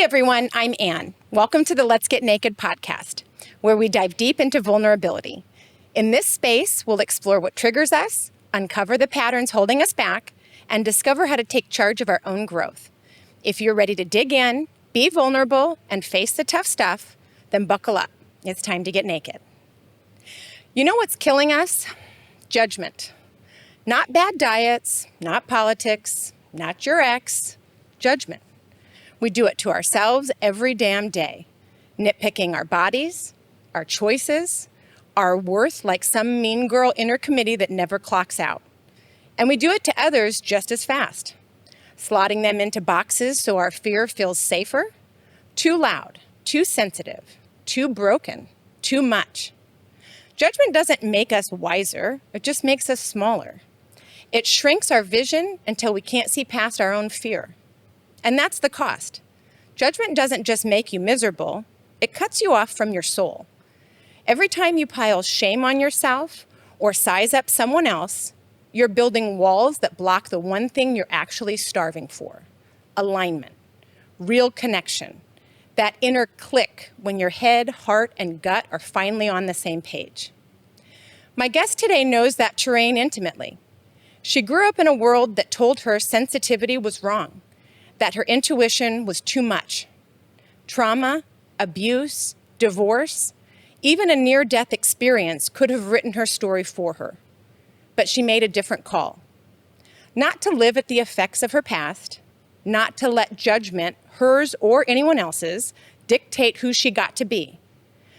Hey everyone, I'm Ann. Welcome to the Let's Get Naked podcast, where we dive deep into vulnerability. In this space, we'll explore what triggers us, uncover the patterns holding us back, and discover how to take charge of our own growth. If you're ready to dig in, be vulnerable, and face the tough stuff, then buckle up. It's time to get naked. You know what's killing us? Judgment. Not bad diets, not politics, not your ex, judgment. We do it to ourselves every damn day, nitpicking our bodies, our choices, our worth like some mean girl inner committee that never clocks out. And we do it to others just as fast, slotting them into boxes so our fear feels safer, too loud, too sensitive, too broken, too much. Judgment doesn't make us wiser, it just makes us smaller. It shrinks our vision until we can't see past our own fear. And that's the cost. Judgment doesn't just make you miserable, it cuts you off from your soul. Every time you pile shame on yourself or size up someone else, you're building walls that block the one thing you're actually starving for: alignment, real connection, that inner click when your head, heart, and gut are finally on the same page. My guest today knows that terrain intimately. She grew up in a world that told her sensitivity was wrong, that her intuition was too much. Trauma, abuse, divorce, even a near-death experience could have written her story for her. But she made a different call. Not to live at the effects of her past, not to let judgment, hers or anyone else's, dictate who she got to be.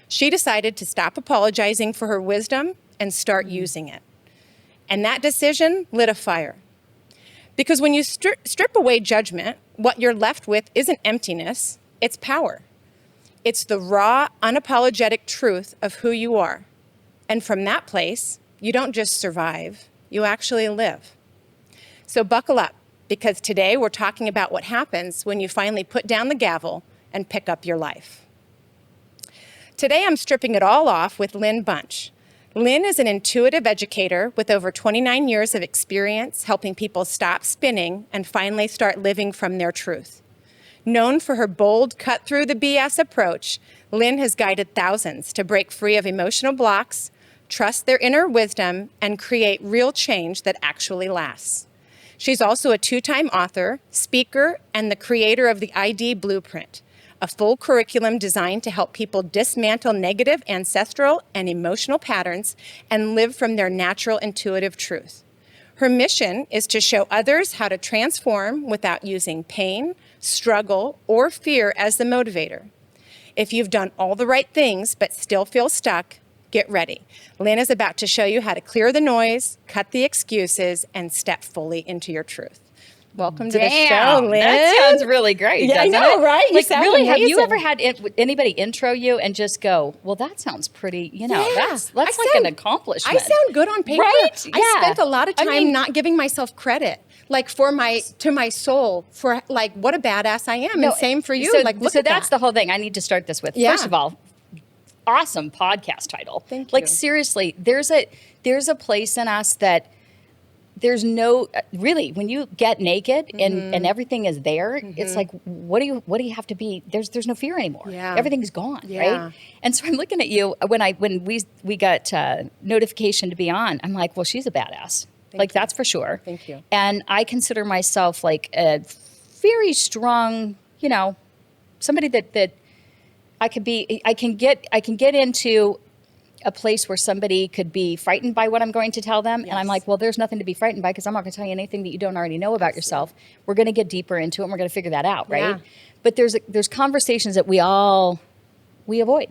She decided to stop apologizing for her wisdom and start using it. And that decision lit a fire. Because when you strip away judgment, what you're left with isn't emptiness, it's power. It's the raw, unapologetic truth of who you are. And from that place, you don't just survive, you actually live. So buckle up, because today we're talking about what happens when you finally put down the gavel and pick up your life. Today I'm stripping it all off with Lynn M. Lynn is an intuitive educator with over 29 years of experience helping people stop spinning and finally start living from their truth. Known for her bold, cut-through-the-BS approach, Lynn has guided thousands to break free of emotional blocks, trust their inner wisdom, and create real change that actually lasts. She's also a 2-time author, speaker, and the creator of the ID Blueprint, a full curriculum designed to help people dismantle negative ancestral and emotional patterns and live from their natural intuitive truth. Her mission is to show others how to transform without using pain, struggle, or fear as the motivator. If you've done all the right things but still feel stuck, get ready. Lynn is about to show you how to clear the noise, cut the excuses, and step fully into your truth. Welcome to the show, Lynn. That sounds really great. Yeah, I know, it? right? Like, really, amazing. have you ever had anybody intro you and just go, "Well, that sounds pretty," that's like an accomplishment. I sound good on paper. Right? I spent a lot of time not giving myself credit, like to my soul, for like what a badass I am. And same for you. So that's the whole thing. I need to start this with. First of all, awesome podcast title. Thank you. Like, seriously, there's a place in us that there's no really, when you get naked and everything is there, it's like, what do you have to be? There's no fear anymore. Yeah. Everything's gone, right? And so I'm looking at you when we got notification to be on. I'm like, well, she's a badass. That's for sure. Thank you. And I consider myself like a very strong, somebody that I can get into a place where somebody could be frightened by what I'm going to tell them. Yes. And I'm like, well, there's nothing to be frightened by, because I'm not going to tell you anything that you don't already know about yourself. We're going to get deeper into it and we're going to figure that out, right? Yeah. But there's conversations that we avoid.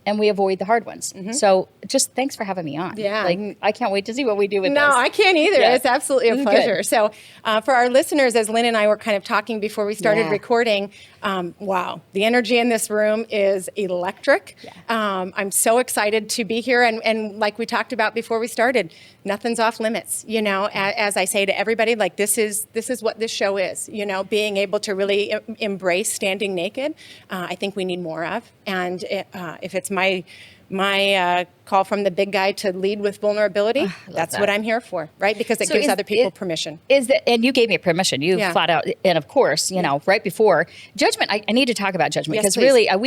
And we avoid the hard ones. So just thanks for having me on. Yeah. I can't wait to see what we do with this. No, I can't either. Yeah. It's absolutely a pleasure. Good. So for our listeners, as Lynn and I were kind of talking before we started recording, wow, the energy in this room is electric. Yeah. I'm so excited to be here. And like we talked about before we started, nothing's off limits. As I say to everybody, like this is what this show is, being able to really embrace standing naked. I think we need more of. And if it's my call from the big guy to lead with vulnerability. That's what I'm here for, right? Because it gives other people permission. And you gave me permission. You flat out, and of course, right before judgment, I need to talk about judgment, because really, I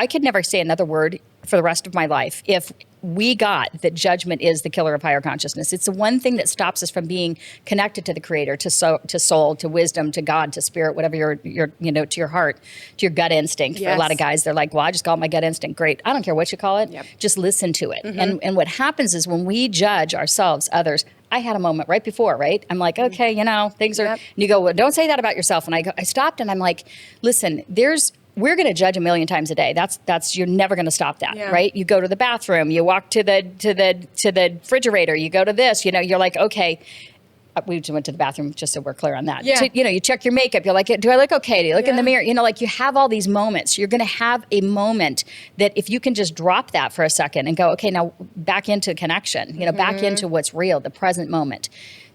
could never say another word for the rest of my life if we got that judgment is the killer of higher consciousness. It's the one thing that stops us from being connected to the Creator, to soul, to wisdom, to God, to spirit, whatever your to your heart, to your gut instinct. For a lot of guys, they're like, well, I just call it my gut instinct. Great. I don't care what you call it. Yep. Just listen to it. And what happens is when we judge ourselves, others, I had a moment right before, right? I'm like, okay, things are, and you go, well, don't say that about yourself. And I stopped and I'm like, listen, we're going to judge a million times a day. That's you're never going to stop that, right? You go to the bathroom, you walk to the refrigerator, you go to this, you're like, okay, we just went to the bathroom just so we're clear on that. Yeah. You check your makeup. You're like, do I look okay? Do you look in the mirror? Like you have all these moments. You're going to have a moment that if you can just drop that for a second and go, okay, now back into connection, back into what's real, the present moment.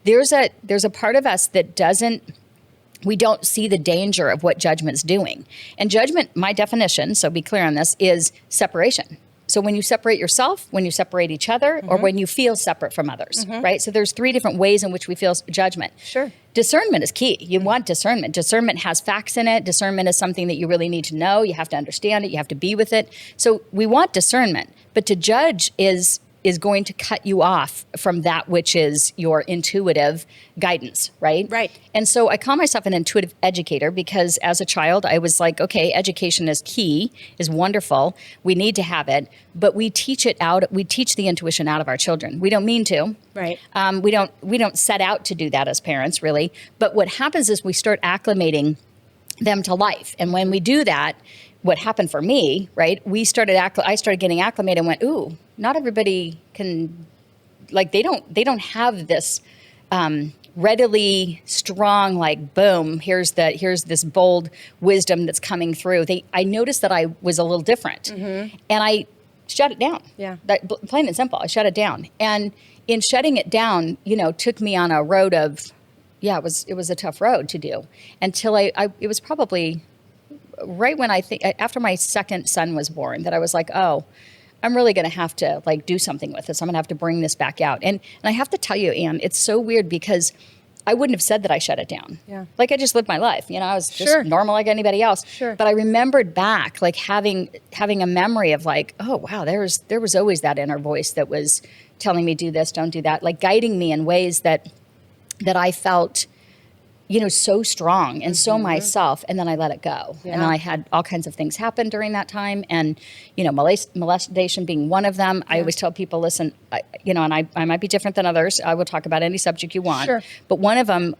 There's a part of us that we don't see the danger of what judgment's doing. And judgment, my definition, so be clear on this, is separation. So when you separate yourself, when you separate each other, or when you feel separate from others, right? So there's 3 different ways in which we feel judgment. Sure. Discernment is key. You want discernment. Discernment has facts in it. Discernment is something that you really need to know. You have to understand it. You have to be with it. So we want discernment. But to judge is going to cut you off from that which is your intuitive guidance, right? Right. And so I call myself an intuitive educator because as a child, I was like, okay, education is key, is wonderful. We need to have it, but we teach it out. We teach the intuition out of our children. We don't mean to. Right. We don't set out to do that as parents, really. But what happens is we start acclimating them to life. And when we do that, what happened for me, right? I started getting acclimated and went, ooh, not everybody can, like, they don't have this readily strong, like, boom, here's this bold wisdom that's coming through. I noticed that I was a little different, and I shut it down. Yeah. Plain and simple, I shut it down. And in shutting it down, took me on a road of, it was a tough road to do until it was probably right when after my second son was born that I was like, oh, I'm really going to have to do something with this. I'm going to have to bring this back out. And I have to tell you, Anne, it's so weird because I wouldn't have said that I shut it down. Yeah. I just lived my life. I was just normal like anybody else. Sure. But I remembered back, having a memory of oh, wow, there was always that inner voice that was telling me, do this, don't do that, guiding me in ways that I felt so strong and so myself, and then I let it go. Yeah. And then I had all kinds of things happen during that time, and molestation being one of them. Yeah. I always tell people, listen, and I might be different than others. I will talk about any subject you want. Sure. But one of them,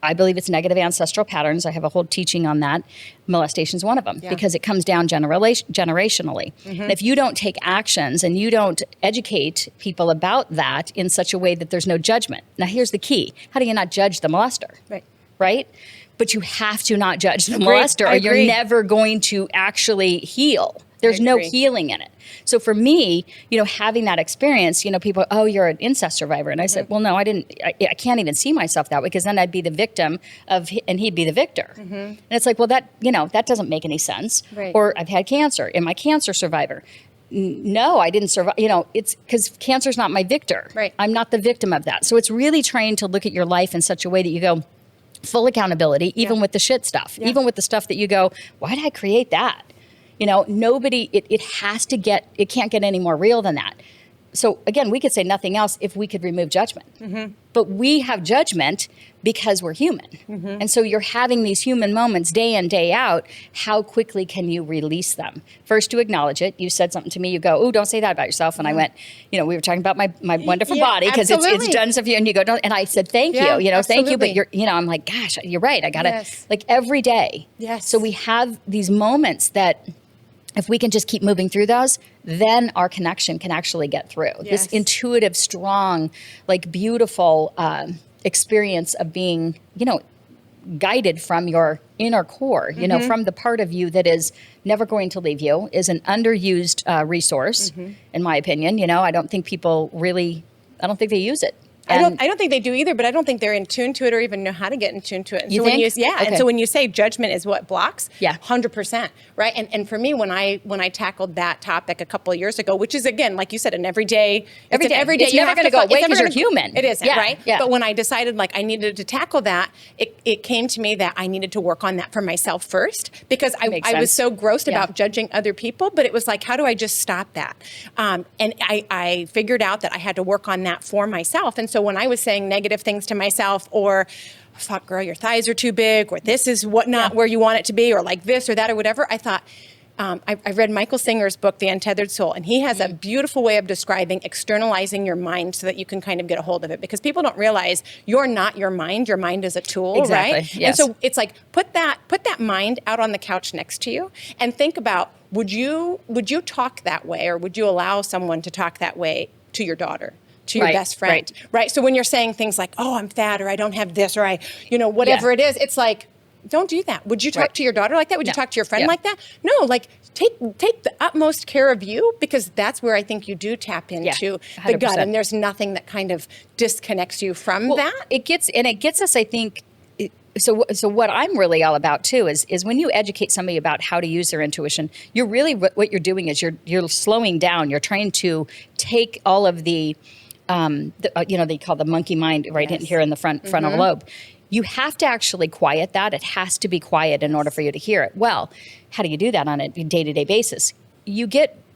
I believe it's negative ancestral patterns. I have a whole teaching on that. Molestation is one of them because it comes down generationally. And if you don't take actions and you don't educate people about that in such a way that there's no judgment. Now, here's the key. How do you not judge the molester? Right? But you have to not judge the molester or you're never going to actually heal. There's no healing in it. So for me, having that experience, people, oh, you're an incest survivor. And I said, well, no, I didn't. I can't even see myself that way because then I'd be the victim and he'd be the victor. And it's like, well, that doesn't make any sense. Right. Or I've had cancer. Am I a cancer survivor? No, I didn't survive. It's because cancer's not my victor. Right. I'm not the victim of that. So it's really trying to look at your life in such a way that you go, full accountability, even with the shit stuff, even with the stuff that you go, why did I create that? Nobody, it can't get any more real than that. So again, we could say nothing else if we could remove judgment. But we have judgment because we're human. And so you're having these human moments day in, day out. How quickly can you release them? First, to acknowledge it. You said something to me, you go, oh, don't say that about yourself. And I went, we were talking about my wonderful body because it's done stuff. And you go, don't, and I said, thank you, thank you. But I'm like, gosh, you're right. I got to, every day. Yes. So we have these moments that, if we can just keep moving through those, then our connection can actually get through. Yes. This intuitive, strong, beautiful experience of being, guided from your inner core, from the part of you that is never going to leave you, is an underused resource, in my opinion. I don't think people really, I don't think they use it. I don't think they do either, but I don't think they're in tune to it or even know how to get in tune to it. And You so think? And Okay. so when you say judgment is what blocks, Yeah. 100%, right? And for me, when I tackled that topic a couple of years ago, which is again, like you said, an everyday, Every day. every day It's you never have gonna to go fi- it's away never 'cause you're gonna- human. It isn't, Yeah, right? yeah. But when I decided like I needed to tackle that, it came to me that I needed to work on that for myself first because Makes I was sense. so grossed Yeah. about judging other people, but it was like, how do I just stop that? And I figured out that I had to work on that for myself. And so when I was saying negative things to myself or, fuck girl, your thighs are too big, or this is not where you want it to be, or like this or that or whatever, I thought, I read Michael Singer's book, The Untethered Soul, and he has a beautiful way of describing externalizing your mind so that you can kind of get a hold of it. Because people don't realize you're not your mind. Your mind is a tool, Exactly, right? yes. And so it's like put that mind out on the couch next to you and think about would you talk that way, or would you allow someone to talk that way to your daughter? To your Right, best friend, right. right? So when you're saying things like, "Oh, I'm fat," or "I don't have this," or "I," whatever Yeah. it is, it's like, don't do that. Would you talk Right. to your daughter like that? Would you No. talk to your friend Yeah. like that? No, like take the utmost care of you, because that's where I think you do tap into the gut, 100%. and there's nothing that kind of disconnects you from Well, that. it gets us, I think. So what I'm really all about too is when you educate somebody about how to use their intuition, you're really what you're doing is you're slowing down. You're trying to take all of the they call the monkey mind right in here in the frontal lobe. You have to actually quiet that. It has to be quiet in order for you to hear it. Well, how do you do that on a day-to-day basis?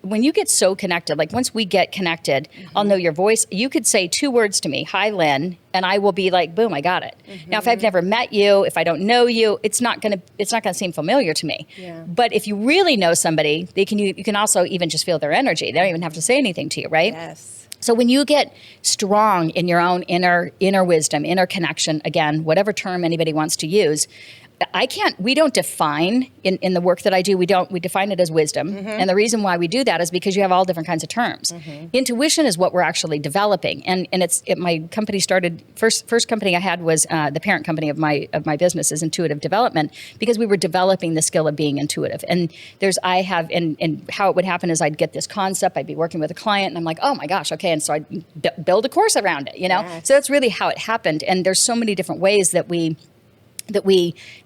When you get so connected, like once we get connected, I'll know your voice. You could say 2 words to me, "Hi, Lynn," and I will be like, boom, I got it. Now, if I've never met you, if I don't know you, it's not gonna seem familiar to me. Yeah. But if you really know somebody, you can also even just feel their energy. They don't even have to say anything to you, right? Yes. So when you get strong in your own inner wisdom, inner connection, again, whatever term anybody wants to use, we don't define in the work that I do, we define it as wisdom. And the reason why we do that is because you have all different kinds of terms. Intuition is what we're actually developing. And my company started, first company I had was the parent company of my business is Intuitive Development, because we were developing the skill of being intuitive. And and how it would happen is I'd get this concept, I'd be working with a client and I'm like, oh my gosh, okay. And so I'd build a course around it, Yes. So that's really how it happened. And there's so many different ways that we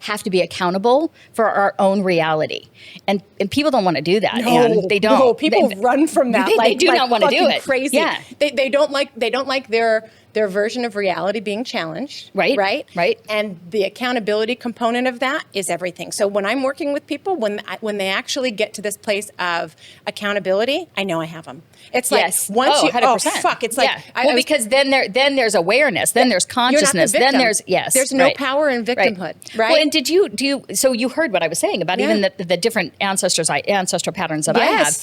have to be accountable for our own reality. And people don't want to do that. And they don't. No, people run from that. They do not want to do fucking it. Crazy. Yeah. They don't like their version of reality being challenged. Right. Right. And the accountability component of that is everything. So when I'm working with people, when they actually get to this place of accountability, I know I have them. It's like Yes. once you 100%. fuck, it's like because then there's awareness, then there's consciousness, you're not the then victim. There's no power in victimhood, right? Well, and did you so you heard what I was saying about even the different ancestral patterns that I have.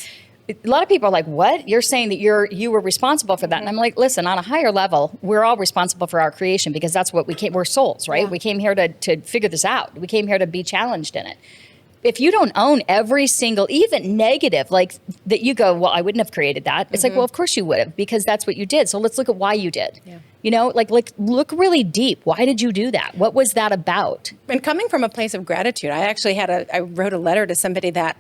A lot of people are like, what? You're saying that you were responsible for that. And I'm like, listen, on a higher level, we're all responsible for our creation, because that's what we're souls, right? Yeah. We came here to figure this out. We came here to be challenged in it. If you don't own every single, even negative, like that you go, well, I wouldn't have created that. It's like, well, of course you would have, because that's what you did. So let's look at why you did. Yeah. Like look really deep. Why did you do that? What was that about? And coming from a place of gratitude, I actually I wrote a letter to somebody that,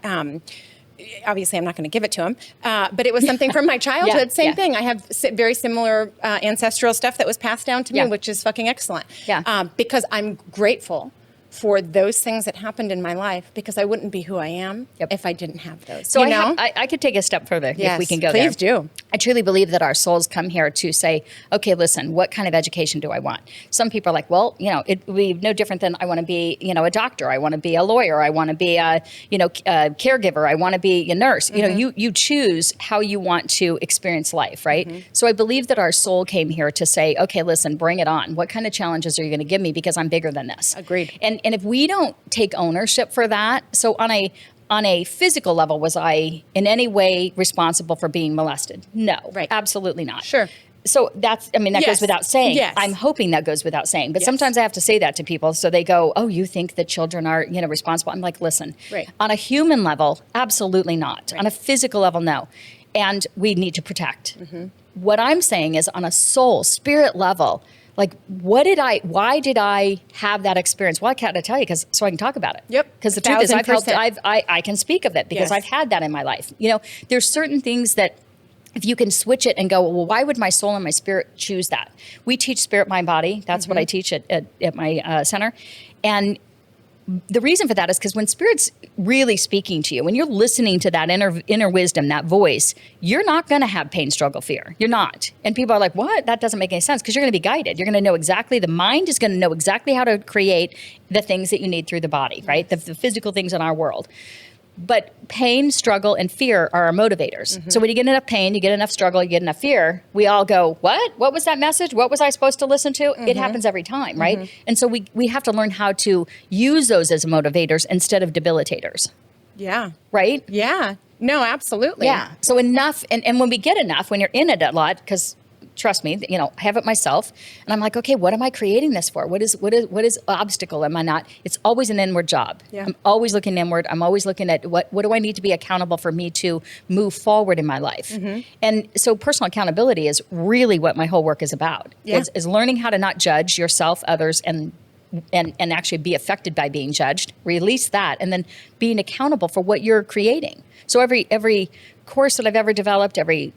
obviously I'm not going to give it to him, but it was something from my childhood. Same thing. I have very similar ancestral stuff that was passed down to me, which is fucking excellent. Yeah. Because I'm grateful for those things that happened in my life, because I wouldn't be who I am if I didn't have those. So I could take a step further if we can go there. Please do. I truly believe that our souls come here to say, okay, listen, what kind of education do I want? Some people are like, well, it would be no different than I want to be, a doctor. I want to be a lawyer. I want to be a caregiver. I want to be a nurse. You choose how you want to experience life, right? So I believe that our soul came here to say, okay, listen, bring it on. What kind of challenges are you going to give me? Because I'm bigger than this. Agreed. And if we don't take ownership for that, so on a physical level, was I in any way responsible for being molested? No, absolutely not. Sure. So that goes without saying. Yes. I'm hoping that goes without saying. But sometimes I have to say that to people. So they go, oh, you think that children are, responsible? I'm like, listen, on a human level, absolutely not. On a physical level, no. And we need to protect. What I'm saying is on a soul, spirit level, like, why did I have that experience? Well, I can't tell you so I can talk about it. Yep. Because the truth is I I can speak of it because I've had that in my life. There's certain things that if you can switch it and go, well, why would my soul and my spirit choose that? We teach spirit, mind, body. That's what I teach at my center. And the reason for that is because when spirit's really speaking to you, when you're listening to that inner wisdom, that voice, you're not going to have pain, struggle, fear. You're not. And people are like, what? That doesn't make any sense, because you're going to be guided. You're going to know exactly, the mind is going to know exactly how to create the things that you need through the body, right? The physical things in our world. But pain, struggle, and fear are our motivators. So when you get enough pain, you get enough struggle, you get enough fear, we all go, what? What was that message? What was I supposed to listen to? It happens every time, right? And so we have to learn how to use those as motivators instead of debilitators. Yeah. Right? Yeah. No, absolutely. Yeah. So enough, and when we get enough, when you're in it a lot, because trust me, I have it myself, and I'm like, okay, what am I creating this for? What is obstacle? Am I not? It's always an inward job. Yeah. I'm always looking inward. I'm always looking at what do I need to be accountable for me to move forward in my life. And so personal accountability is really what my whole work is about. Yeah. Is learning how to not judge yourself, others, and actually be affected by being judged, release that, and then being accountable for what you're creating. So every course that I've ever developed, every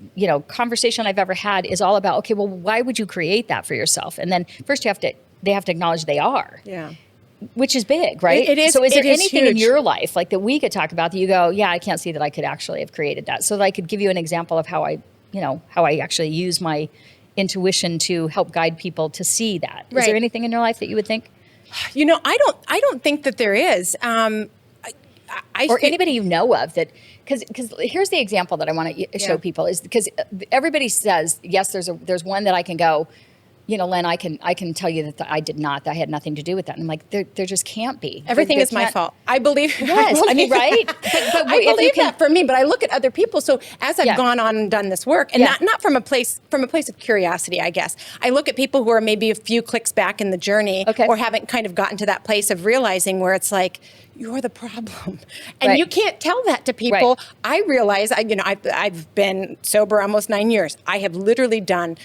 conversation I've ever had is all about, okay, well, why would you create that for yourself? And then first they have to acknowledge they are. Yeah. Which is big, right? It is. So is there anything in huge. your life like that we could talk about that you go, yeah, I can't see that I could actually have created that. So that I could give you an example of how I actually use my intuition to help guide people to see that. Is there anything in your life that you would think? I don't think that there is. Or anybody you know of that, because here's the example that I want to show people, is because everybody says, yes, there's one that I can go, Lynn, I can tell you that I did not, that I had nothing to do with that. And I'm like, there just can't be. Everything is my fault. I believe. Yes, right? But I believe that for me, but I look at other people. So as I've gone on and done this work, and not from a place of curiosity, I guess, I look at people who are maybe a few clicks back in the journey, or haven't kind of gotten to that place of realizing where it's like, you're the problem. And you can't tell that to people. Right. I realize, I've been sober almost 9 years. I have literally done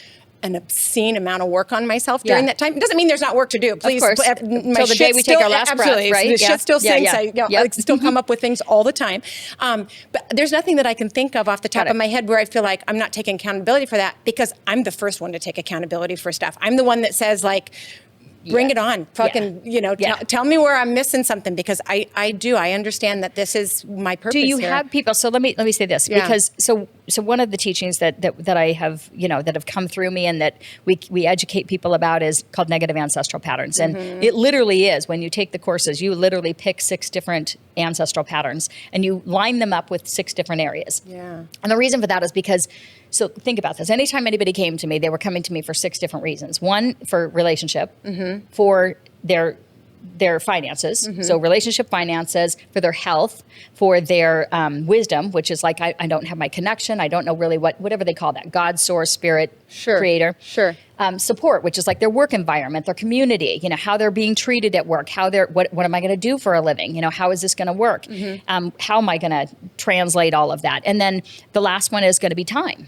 an obscene amount of work on myself during that time. It doesn't mean there's not work to do. Please, of course. Until the day we take our last breath, right? The shit still sinks. I still come up with things all the time. But there's nothing that I can think of off the top of my head where I feel like I'm not taking accountability for that, because I'm the first one to take accountability for stuff. I'm the one that says, like, bring it on. Fucking, tell me where I'm missing something, because I understand that this is my purpose. Do you have people? So let me say this, because so one of the teachings that I have, that have come through me and that we educate people about is called negative ancestral patterns. And it literally is, when you take the courses, you literally pick 6 different ancestral patterns and you line them up with 6 different areas. Yeah. And the reason for that is because, so think about this. Anytime anybody came to me, they were coming to me for 6 different reasons. One, for relationship, for their finances, so relationship, finances, for their health, for their wisdom, which is like, I don't have my connection, I don't know really whatever they call that, God, source, spirit, creator. Sure. Support, which is like their work environment, their community, how they're being treated at work, how what am I going to do for a living? How is this going to work? How am I going to translate all of that? And then the last one is going to be time.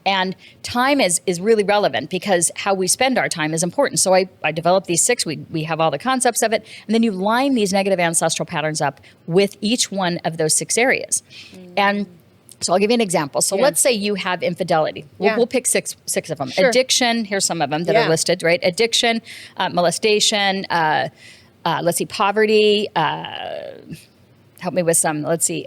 And time is really relevant, because how we spend our time is important. So I developed these 6, we have all the concepts of it, and then you line these negative ancestral patterns up with each one of those 6 areas. And so I'll give you an example. So let's say you have infidelity. We'll pick six of them. Sure. Addiction, here's some of them that are listed, right? Addiction, molestation, let's see, poverty, help me with some, let's see,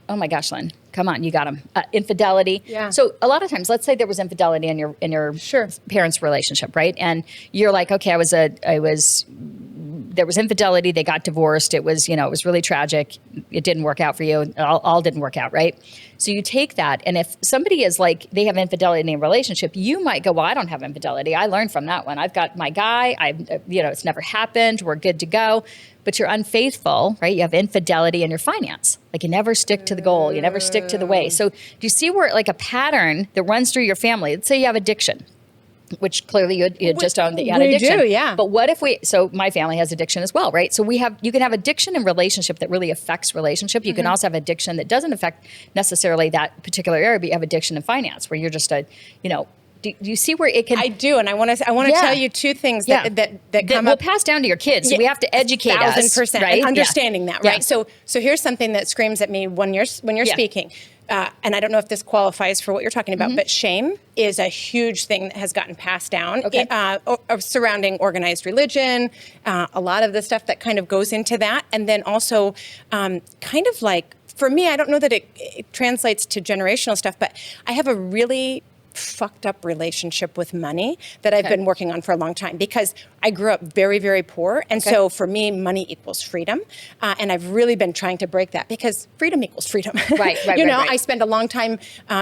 oh my gosh, Lynn, come on, you got them. Infidelity. Yeah. So a lot of times, let's say there was infidelity in your parents' relationship, right? And you're like, okay, there was infidelity, they got divorced, it was really tragic, it didn't work out for you, all didn't work out, right? So you take that, and if somebody is like, they have infidelity in a relationship, you might go, well, I don't have infidelity, I learned from that one, I've got my guy, it's never happened, we're good to go. But you're unfaithful, right? You have infidelity in your finance. Like, you never stick to the goal, you never stick to the way. So do you see where, like, a pattern that runs through your family? Let's say you have addiction, which clearly you just owned that you had addiction. We do, yeah. But what if so my family has addiction as well, right? So you can have addiction in relationship that really affects relationship. You can also have addiction that doesn't affect necessarily that particular area, but you have addiction in finance where you're just do you see where it can? I do, and I want to tell you 2 things that come will up. pass down to your kids. So we have to educate us, 1,000%, right? and understanding that, right? Yeah. So here's something that screams at me when you're speaking. and I don't know if this qualifies for what you're talking about, but shame is a huge thing that has gotten passed down surrounding organized religion, a lot of the stuff that kind of goes into that. And then also kind of like, for me, I don't know that it translates to generational stuff, but I have a really fucked up relationship with money that I've been working on for a long time because I grew up very, very poor. And so for me, money equals freedom. And I've really been trying to break that because freedom equals freedom. Right. I spent a long time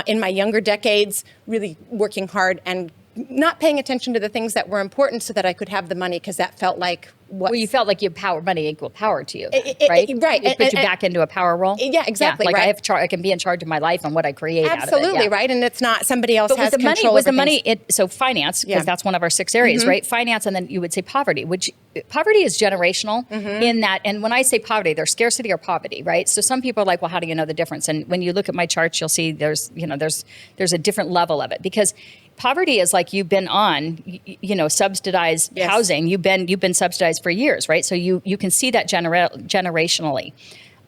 in my younger decades really working hard and not paying attention to the things that were important so that I could have the money because that felt like what... Well, you felt like money equal power to you, right? Right. It put you back into a power role. Yeah, exactly. Like right. I can be in charge of my life and what I create Absolutely, out of it. right. And it's not somebody else has control was the over money, things. so finance, because that's one of our 6 areas, right? Finance, and then you would say poverty, which poverty is generational in that. And when I say poverty, there's scarcity or poverty, right? So some people are like, well, how do you know the difference? And when you look at my charts, you'll see there's a different level of it because poverty is like you've been on, subsidized housing. You've been subsidized for years, right? So you can see that generationally.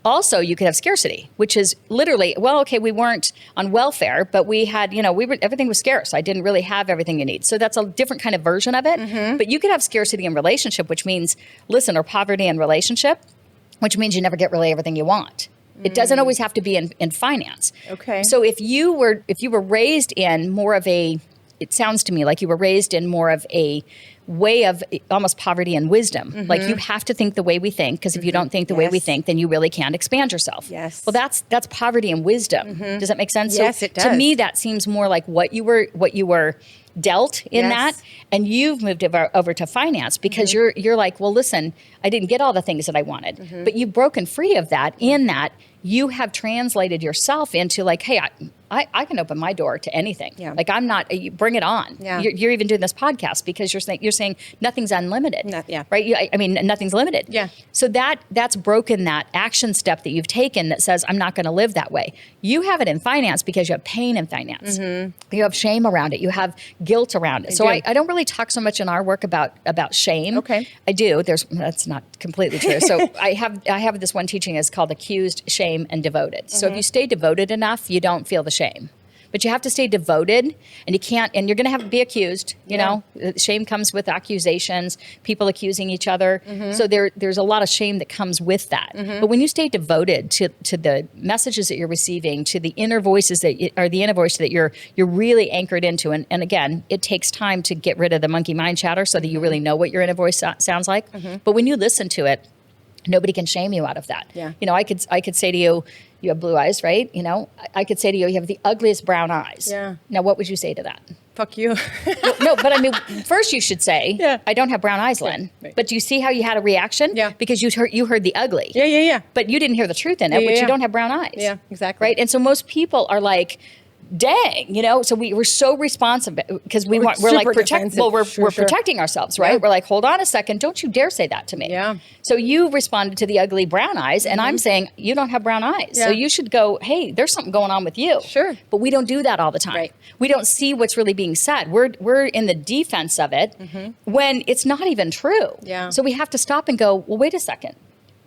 Also, you could have scarcity, which is literally, we weren't on welfare, but we had, everything was scarce. I didn't really have everything you need. So that's a different kind of version of it. But you could have scarcity in relationship, which means, or poverty in relationship, which means you never get really everything you want. It doesn't always have to be in finance. Okay. So if you were raised in more of it sounds to me like you were raised in more of a way of almost poverty and wisdom. Like you have to think the way we think, because if you don't think the way we think, then you really can't expand yourself. Yes. Well, that's poverty and wisdom. Does that make sense? Yes, so it does. To me, that seems more like what you were dealt in that, and you've moved over to finance because you're like, well, listen, I didn't get all the things that I wanted, but you've broken free of that. In that, you have translated yourself into like, hey, I can open my door to anything. Yeah. Like I'm not. You bring it on. Yeah. You're even doing this podcast because you're saying nothing's unlimited. Right. I mean, nothing's limited. Yeah. So that's broken that action step that you've taken that says I'm not going to live that way. You have it in finance because you have pain in finance. You have shame around it. You have guilt around it. I don't really talk so much in our work about shame. Okay. I do. That's not completely true. So I have this one teaching is called accused, shame, and devoted. So if you stay devoted enough, you don't feel the shame. But you have to stay devoted, and you can't, and you're going to have to be accused. You know, shame comes with accusations, people accusing each other. So there's a lot of shame that comes with that. But when you stay devoted to the messages that you're receiving, to the inner voices the inner voice that you're really anchored into, and again, it takes time to get rid of the monkey mind chatter so that you really know what your inner voice sounds like. But when you listen to it, nobody can shame you out of that. Yeah. I could say to you, you have blue eyes, right? I could say to you, you have the ugliest brown eyes. Yeah. Now, what would you say to that? Fuck you. No, but I mean, first you should say, I don't have brown eyes, Lynn. Right. But do you see how you had a reaction? Yeah. Because you heard the ugly. Yeah. But you didn't hear the truth in it, which you don't have brown eyes. Yeah, exactly. Right? And so most people are like, dang, so we're so responsive because we're like we're protecting ourselves, right? We're like, hold on a second, don't you dare say that to me. Yeah. So you responded to the ugly brown eyes, and I'm saying you don't have brown eyes, so you should go, hey, there's something going on with you. Sure. But we don't do that all the time. Right. We don't see what's really being said. We're in the defense of it when it's not even true. Yeah. So we have to stop and go, well, wait a second,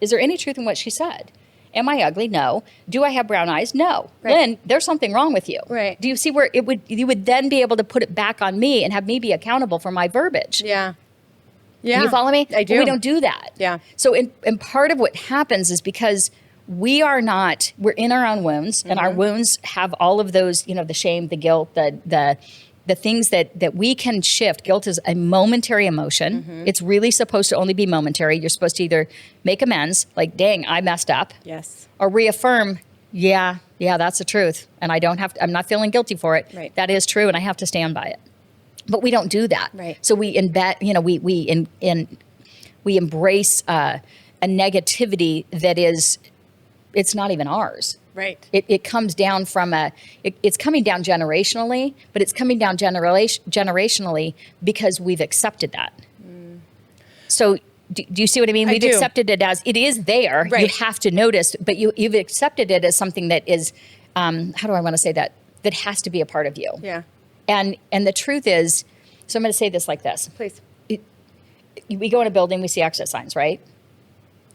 is there any truth in what she said? Am I ugly? No. Do I have brown eyes? No. Right. Lynn, there's something wrong with you. Right. Do you see where you would then be able to put it back on me and have me be accountable for my verbiage? Yeah. Yeah. You follow me? I do. But we don't do that. Yeah. So and part of what happens is because we're in our own wounds, and our wounds have all of those, the shame, the guilt, the things that we can shift. Guilt is a momentary emotion. It's really supposed to only be momentary. You're supposed to either make amends, like, dang, I messed up. Yes. Or reaffirm, yeah, that's the truth. And I'm not feeling guilty for it. Right. That is true, and I have to stand by it. But we don't do that. Right. So we we embrace a negativity that it's not even ours. Right. It comes down from it's coming down generationally, but it's coming down generationally because we've accepted that. So do you see what I mean? We've accepted it as it is there. Right. You have to notice, but you've accepted it as something that is, how do I want to say that has to be a part of you. Yeah. And the truth is, so I'm going to say this like this. Please. We go in a building, we see exit signs, right?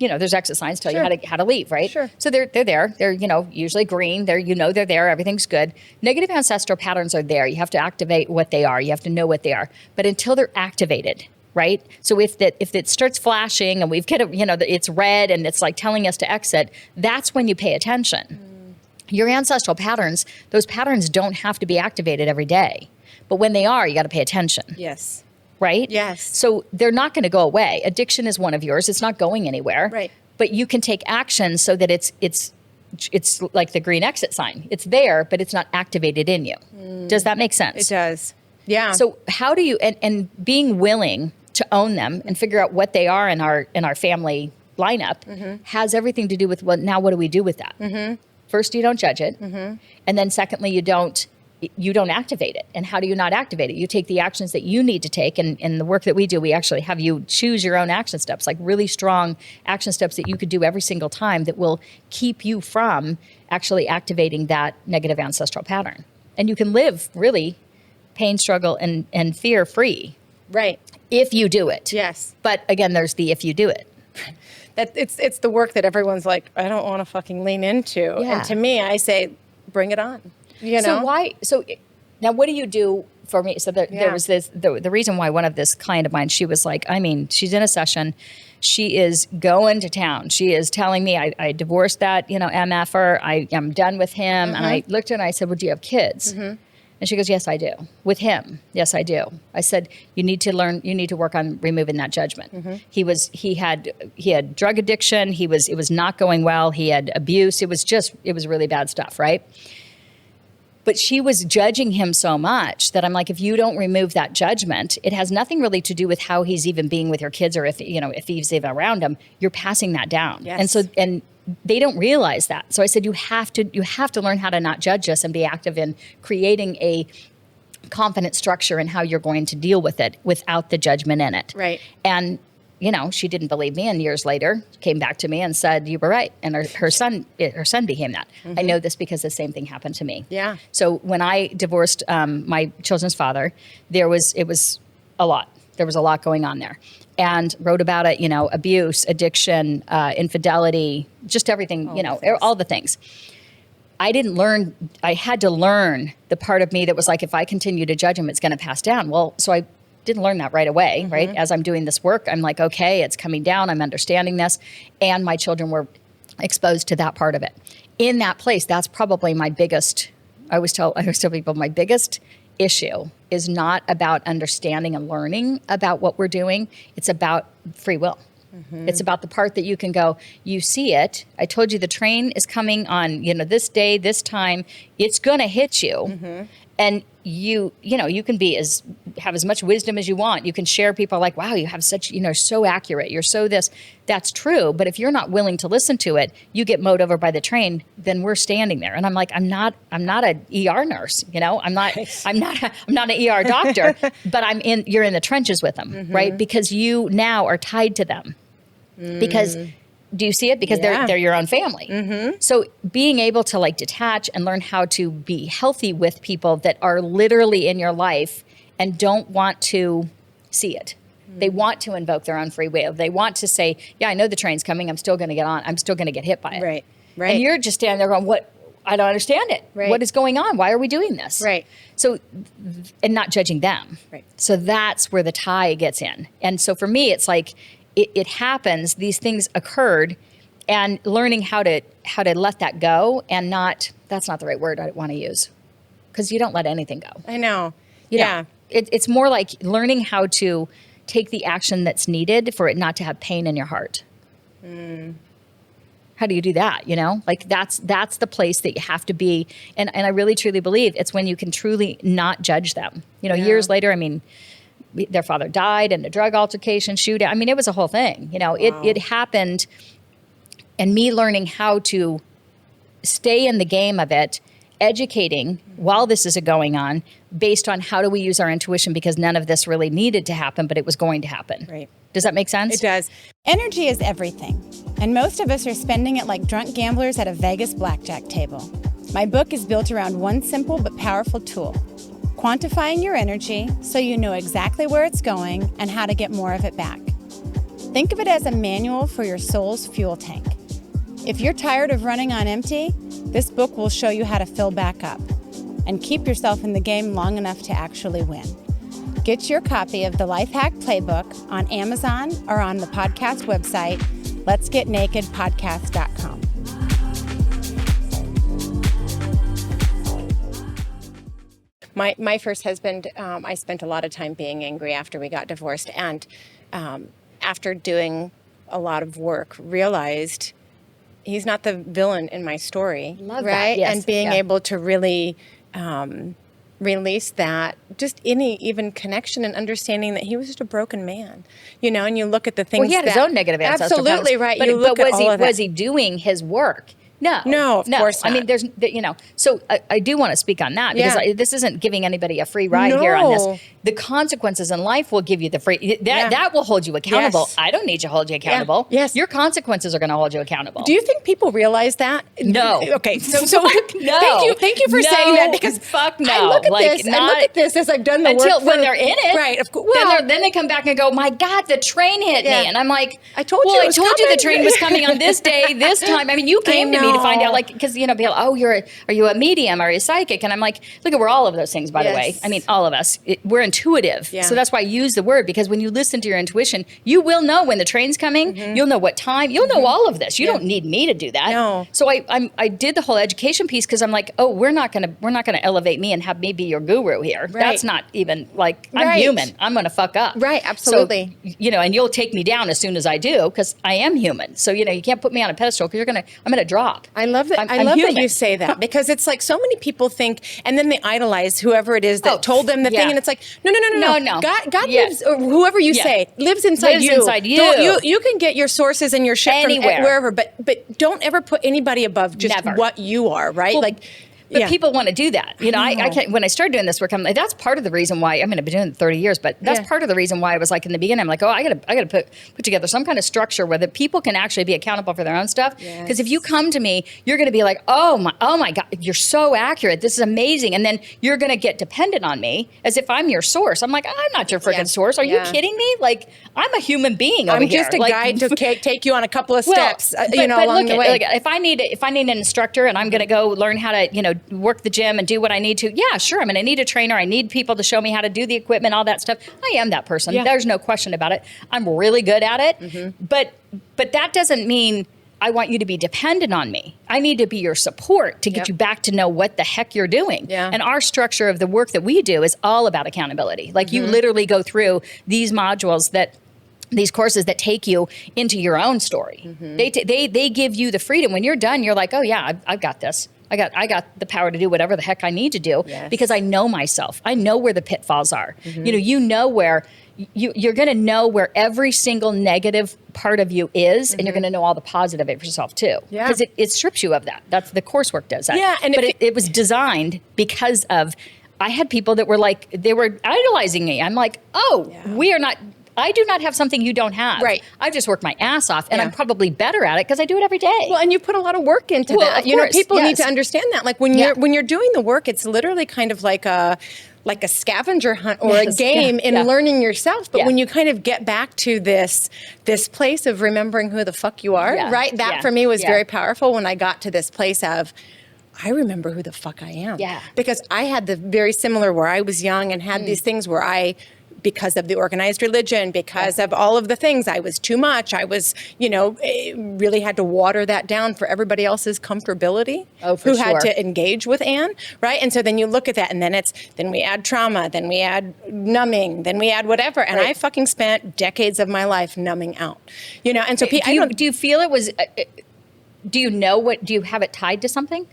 there's exit signs tell Sure. you how to leave, right? Sure. So they're there. They're, usually green. They're there. Everything's good. Negative ancestral patterns are there. You have to activate what they are. You have to know what they are. But until they're activated, right? So if it starts flashing and we've it's red and it's like telling us to exit, that's when you pay attention. Your ancestral patterns, those patterns don't have to be activated every day. But when they are, you got to pay attention. Yes. Right? Yes. So they're not going to go away. Addiction is one of yours. It's not going anywhere. Right. But you can take action so that it's like the green exit sign. It's there, but it's not activated in you. Does that make sense? It does. Yeah. So how do you and being willing to own them and figure out what they are in our family lineup has everything to do with now what do we do with that? First, you don't judge it, and then secondly, you don't activate it. And how do you not activate it? You take the actions that you need to take. And in the work that we do, we actually have you choose your own action steps, like really strong action steps that you could do every single time that will keep you from actually activating that negative ancestral pattern. And you can live really pain, struggle, and fear free. Right. If you do it. Yes. But again, there's the if you do it. That it's the work that everyone's like, I don't want to fucking lean into. Yeah. And to me, I say, bring it on. So now what do you do for me? So there was the reason why one of this client of mine, she was like, she's in a session. She is going to town. She is telling me, I divorced that, MFer. I am done with him. And I looked at her and I said, well, do you have kids? And she goes, yes, I do. With him. Yes, I do. I said, you need to work on removing that judgment. He had drug addiction. It was not going well. He had abuse. It was really bad stuff. Right. But she was judging him so much that I'm like, if you don't remove that judgment, it has nothing really to do with how he's even being with your kids or if he's even around them. You're passing that down. Yes. And they don't realize that. So I said, you have to learn how to not judge us and be active in creating a confident structure in how you're going to deal with it without the judgment in it. Right. And she didn't believe me, and years later came back to me and said, you were right. And her son became that. I know this because the same thing happened to me. Yeah. So when I divorced my children's father, it was a lot. There was a lot going on there. And wrote about it, abuse, addiction, infidelity, just everything, all the things. I had to learn the part of me that was like, if I continue to judge him, it's going to pass down. Well, so I didn't learn that right away, right? As I'm doing this work, I'm like, okay, it's coming down. I'm understanding this. And my children were exposed to that part of it. In that place, that's probably my biggest, I always tell people my biggest issue is not about understanding and learning about what we're doing. It's about free will. It's about the part that you can go, you see it. I told you the train is coming on, this day, this time, it's going to hit you. And you can have as much wisdom as you want. You can share people like, wow, you have such, so accurate. You're so this. That's true. But if you're not willing to listen to it, you get mowed over by the train, then we're standing there. And I'm like, I'm not an ER nurse. I'm not an ER doctor, but you're in the trenches with them, right? Because you now are tied to them. Because do you see it? Because they're your own family. So being able to detach and learn how to be healthy with people that are literally in your life and don't want to see it. They want to invoke their own free will. They want to say, yeah, I know the train's coming. I'm still going to get on. I'm still going to get hit by it. Right. And you're just standing there going, what? I don't understand it. Right. What is going on? Why are we doing this? Right. So, and not judging them. Right. So that's where the tie gets in. And so for me, it's like, it happens, these things occurred, and learning how to let that go and that's not the right word I want to use, because you don't let anything go. I know. It's more like learning how to take the action that's needed for it not to have pain in your heart. How do you do that? That's the place that you have to be. And I really truly believe it's when you can truly not judge them. Years later, their father died in a drug altercation, shootout. It was a whole thing. Wow. It happened, and me learning how to stay in the game of it, educating while this is going on, based on how do we use our intuition, because none of this really needed to happen, but it was going to happen. Right. Does that make sense? It does. Energy is everything, and most of us are spending it like drunk gamblers at a Vegas blackjack table. My book is built around one simple but powerful tool: quantifying your energy so you know exactly where it's going and how to get more of it back. Think of it as a manual for your soul's fuel tank. If you're tired of running on empty, this book will show you how to fill back up and keep yourself in the game long enough to actually win. Get your copy of the Life Hack Playbook on Amazon or on the podcast website, letsgetnakedpodcast.com. My first husband, I spent a lot of time being angry after we got divorced, and after doing a lot of work, realized he's not the villain in my story. Love right? that. Yes. And being able to really release that, just any even connection and understanding that he was just a broken man, and you look at the things. Well, he had his own negative ancestral absolutely patterns, right. But, You look but at was all he of that. was he doing his work? No, of course not. I mean, there's, so I do want to speak on that because Yeah. this isn't giving anybody a free ride here on No. this. The consequences in life will give you the free, that will hold you accountable. Yes. I don't need to hold you accountable. Yes. Your consequences are going to hold you accountable. Do you think people realize that? No. Okay. So no. Thank you for No. saying that, because Fuck no. I look at Like, this. I not- look at this as I've done the Until work when they're in it, right? Of course. Well, then they come back and go, "My God, the train hit Yeah. me," and I'm like, I told you Well, it I was told you the coming." train was coming on this day, this time. I mean, you came to me to find know. out, like, because people, oh, are you a medium? Are you psychic? And I'm like, look, we're all of those things, by the way. Yes. I mean, all of us. We're intuitive, Yeah. so that's why I use the word, because when you listen to your intuition, you will know when the train's coming. You'll know what time. You'll know all of this. You don't need me to do that. No. So I did the whole education piece because I'm like, oh, we're not gonna elevate me and have me be your guru here. Right. That's not even like, I'm Right. human. I'm gonna fuck up. Right, absolutely. So, and you'll take me down as soon as I do, because I am human. So you can't put me on a pedestal, because I'm gonna drop. I love that. I love that you say that, because it's like so many people think, and then they idolize whoever it is that told them the thing, and it's like, no. No. God Yeah. lives, or whoever you say lives inside Lives you. inside you. You can get your sources and your shit Anywhere. from wherever, but don't ever put anybody above just Never. what you are, right? Well, But people want to do that. I know. can't, when I started doing this work, I'm like, that's part of the reason why, I've been doing it 30 years, but that's part of the reason why I was like, in the beginning, I'm like, oh, I gotta put together some kind of structure where the people can actually be accountable for their own stuff. Because if you come to me, you're going to be like, oh my God, you're so accurate. This is amazing. And then you're going to get dependent on me as if I'm your source. I'm like, I'm not your freaking source. Are you kidding me? Like, I'm a human being over I'm here. just a Like, guide to take you on a couple of steps, but along look, the way. like, if I need an instructor and I'm going to go learn how to, work the gym and do what I need to, yeah, sure. I'm going to need a trainer. I need people to show me how to do the equipment, all that stuff. I am that person. Yeah. There's no question about it. I'm really good at it. But that doesn't mean I want you to be dependent on me. I need to be your support to get you back to know what the heck you're doing. Yeah. And our structure of the work that we do is all about accountability. Like, you literally go through these modules these courses that take you into your own story. They give you the freedom. When you're done, you're like, oh yeah, I've got this. I got the power to do whatever the heck I need to do, because I know myself. I know where the pitfalls are. You know where you're going to know where every single negative part of you is, and you're going to know all the positive of yourself too. Yeah. Because it strips you of that. That's the coursework does that. Yeah, and but it was designed because of, I had people that were like, they were idolizing me. I'm like, oh, I do not have something you don't have. Right. I just work my ass off, and I'm probably better at it because I do it every day. Well, and you put a lot of work into Well, that. of course, People need yes. to understand that. Like when you're doing the work, it's literally kind of like a scavenger hunt or a game in learning yourself. But when you kind of get back to this place of remembering who the fuck you are, right? That for me was very powerful when I got to this place of, I remember who the fuck I am. Yeah. Because I had the very similar where I was young and had these things where because of the organized religion, because of all of the things, I was too much. I was, really had to water that down for everybody else's comfortability. Oh, for who sure. had to engage with Anne, right? And so then you look at that, and then we add trauma, then we add numbing, then we add whatever. And I fucking spent decades of my life numbing out, And so do you feel it was? Do you know what? Do you have it tied to something?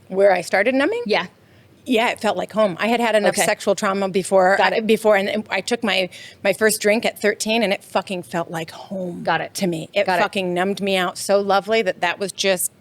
where I started numbing, Yeah. Yeah, it felt like home. I had enough sexual trauma before, and I took my first drink at 13, and it fucking felt like home. Got it. To me. It fucking numbed me out so lovely that was just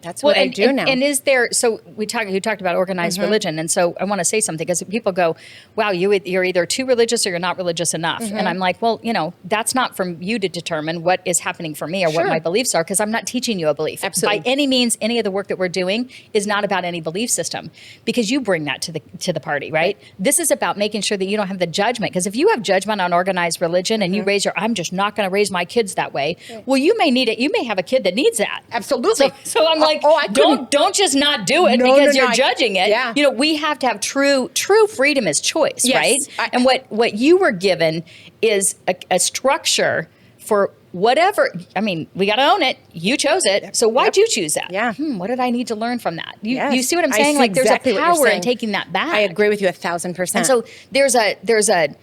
That's what I do now. And is there, so you talked about organized religion. And so I want to say something because people go, wow, you're either too religious or you're not religious enough. And I'm like, well, that's not from you to determine what is happening for me or what my beliefs are, because I'm not teaching you a belief. Absolutely. By any means, any of the work that we're doing is not about any belief system, because you bring that to the party, right? This is about making sure that you don't have the judgment. Because if you have judgment on organized religion and you raise I'm just not going to raise my kids that way. Well, you may need it. You may have a kid that needs that. Absolutely. So I'm like, don't just not do it because you're judging it. Yeah. We have to have true freedom is choice, Yes. right? And what you were given is a structure for whatever. I mean, we got to own it. You chose it. So why'd you choose that? Yeah. What did I need to learn from that? Yes. You see what I'm I saying? see Like there's exactly a what you're power in saying. taking that back. I agree with you 1,000%. And so there's a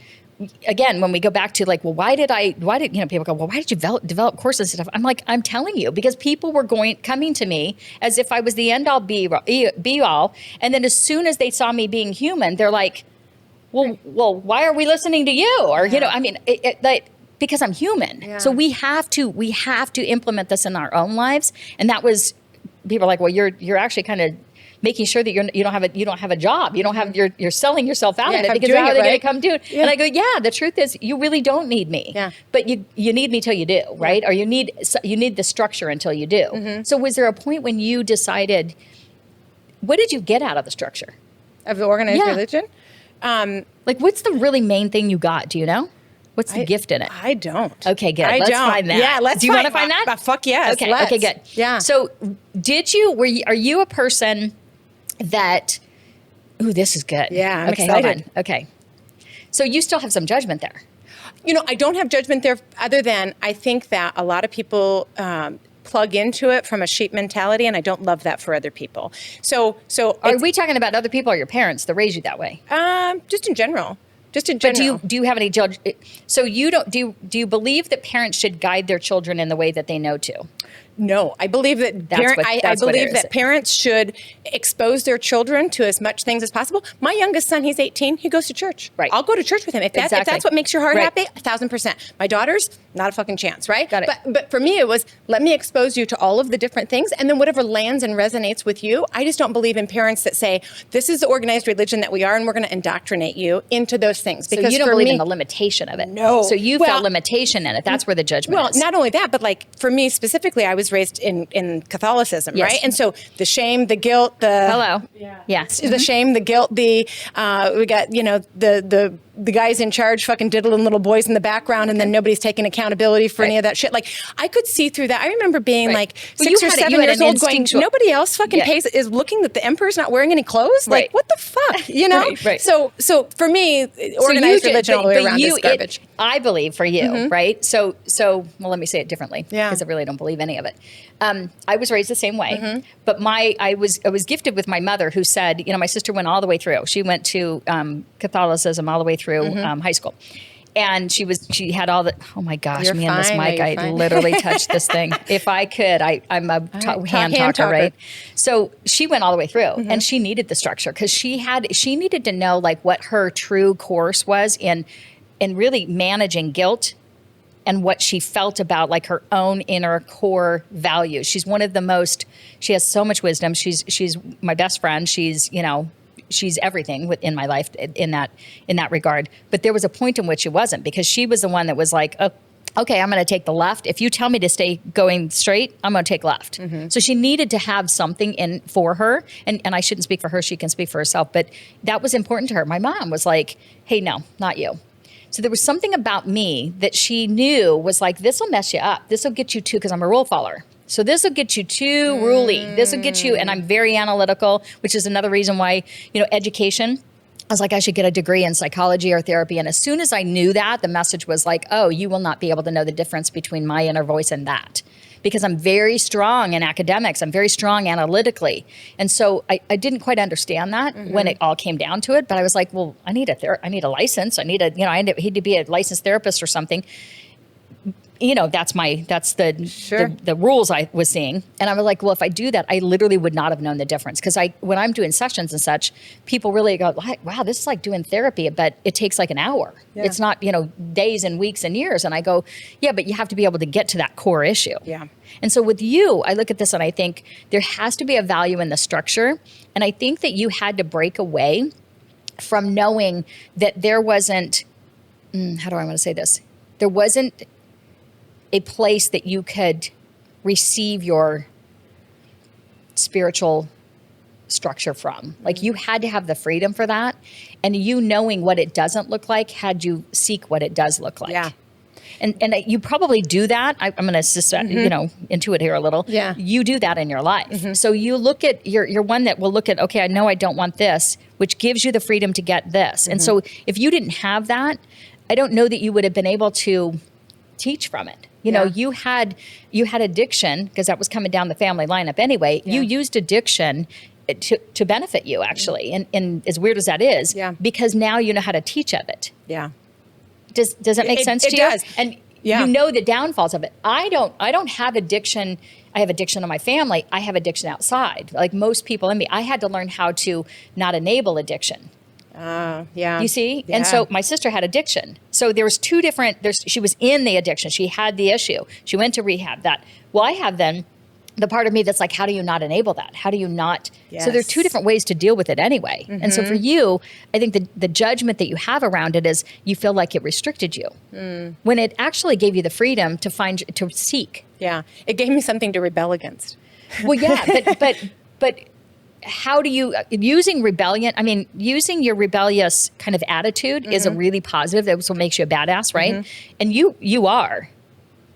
again, when we go back to like, well, why did people go, well, why did you develop courses and stuff? I'm like, I'm telling you, because people were coming to me as if I was the end all be all. And then as soon as they saw me being human, they're like, well, why are we listening to you? Or, because I'm human. Yeah. So we have to implement this in our own lives. And that was, people are like, well, you're actually kind of making sure that you don't have a job. You don't have, you're selling yourself out of it, because how are they going to come do it? Yeah. And I go, the truth is you really don't need me. Yeah. But you need me till you do, right? Or you need the structure until you do. So was there a point when you decided, what did you get out of the structure? Of the organized religion? Like what's the really main thing you got? Do you know? What's the gift in it? I don't. Okay, good. Let's find that. Yeah, let's. Do you want to find that? Fuck yes. Okay. Let's. Okay, good. Yeah. So, are you a person that? Ooh, this is good. Yeah, I'm okay, excited. Hold on. Okay. So you still have some judgment there. I don't have judgment there, other than I think that a lot of people plug into it from a sheep mentality, and I don't love that for other people. So are we talking about other people or your parents that raised you that way? Just in general. But do you have any judge? So you don't do you believe that parents should guide their children in the way that they know to? No, I believe that I believe that parents should expose their children to as much things as possible. My youngest son, he's 18. He goes to church. Right. I'll go to church with him. If that's what makes your heart happy, 1,000%. My daughter's not a fucking chance, right? Got it. But for me, it was, let me expose you to all of the different things, and then whatever lands and resonates with you. I just don't believe in parents that say, this is the organized religion that we are, and we're going to indoctrinate you into those things. Because so you don't believe in the limitation of it. No. So you felt limitation in it. That's where the judgment is. Well, not only that, but like for me specifically, I was raised in Catholicism, right? And so the shame, the guilt, the the shame, the guilt, we got the guys in charge fucking diddling little boys in the background, and then nobody's taking accountability for any of that shit. Like I could see through that. I remember being like 6 or 7 years old, going, nobody else fucking is looking that the emperor's not wearing any clothes. Like what the fuck, Right. So for me, organized religion all the way around is garbage. I believe for you, right? So well, let me say it differently, because I really don't believe any of it. I was raised the same way, but I was gifted with my mother, who said, my sister went all the way through. She went to Catholicism all the way through high school. And she had all the, oh my gosh, You're me and this fine, mic, I literally touched this thing. If I could, I'm a hand talker, right? So she went all the way through, and she needed the structure, because she needed to know like what her true course was in really managing guilt and what she felt about like her own inner core values. She's one of the most, she has so much wisdom. She's my best friend. She's everything in my life in that regard. But there was a point in which it wasn't, because she was the one that was like, oh, okay, I'm going to take the left. If you tell me to stay going straight, I'm going to take left. So she needed to have something in for her. And I shouldn't speak for her. She can speak for herself. But that was important to her. My mom was like, hey, no, not you. So there was something about me that she knew was like, this will mess you up. This will get you too, because I'm a rule follower. So this will get you too ruly. This will get you, and I'm very analytical, which is another reason why, education, I was like, I should get a degree in psychology or therapy. And as soon as I knew that, the message was like, oh, you will not be able to know the difference between my inner voice and that. Because I'm very strong in academics. I'm very strong analytically. And so I didn't quite understand that when it all came down to it. But I was like, well, I need a license. I need to be a licensed therapist or something. that's the, Sure. the rules I was seeing. And I was like, well, if I do that, I literally would not have known the difference. Cause when I'm doing sessions and such, people really go, wow, this is like doing therapy, but it takes like an hour. Yeah. It's not, days and weeks and years. And I go, yeah, but you have to be able to get to that core issue. Yeah. And so with you, I look at this and I think there has to be a value in the structure. And I think that you had to break away from knowing that there wasn't, how do I want to say this? There wasn't a place that you could receive your spiritual structure from. Like you had to have the freedom for that. And you knowing what it doesn't look like had you seek what it does look like. Yeah. And you probably do that. I'm going to intuit here a little. Yeah. You do that in your life. So you look at, you're one that will look at, okay, I know I don't want this, which gives you the freedom to get this. And so if you didn't have that, I don't know that you would have been able to teach from it. You had addiction because that was coming down the family lineup anyway. Yeah. You used addiction to benefit you actually. And as weird as that is, because now you know how to teach of it. Yeah. Does that make sense to you? It does. And you know the downfalls of it. I don't have addiction. I have addiction in my family. I have addiction outside. Like most people in me, I had to learn how to not enable addiction. Yeah. You see? Yeah. And so my sister had addiction. So there was two different, she was in the addiction. She had the issue. She went to rehab that. Well, I have then the part of me that's like, how do you not enable that? How do you not? Yes. So there are two different ways to deal with it anyway. And so for you, I think the judgment that you have around it is you feel like it restricted you when it actually gave you the freedom to seek. Yeah. It gave me something to rebel against. Well, yeah, but how do you, using rebellion, using your rebellious kind of attitude is a really positive. That's what makes you a badass, right? And you are.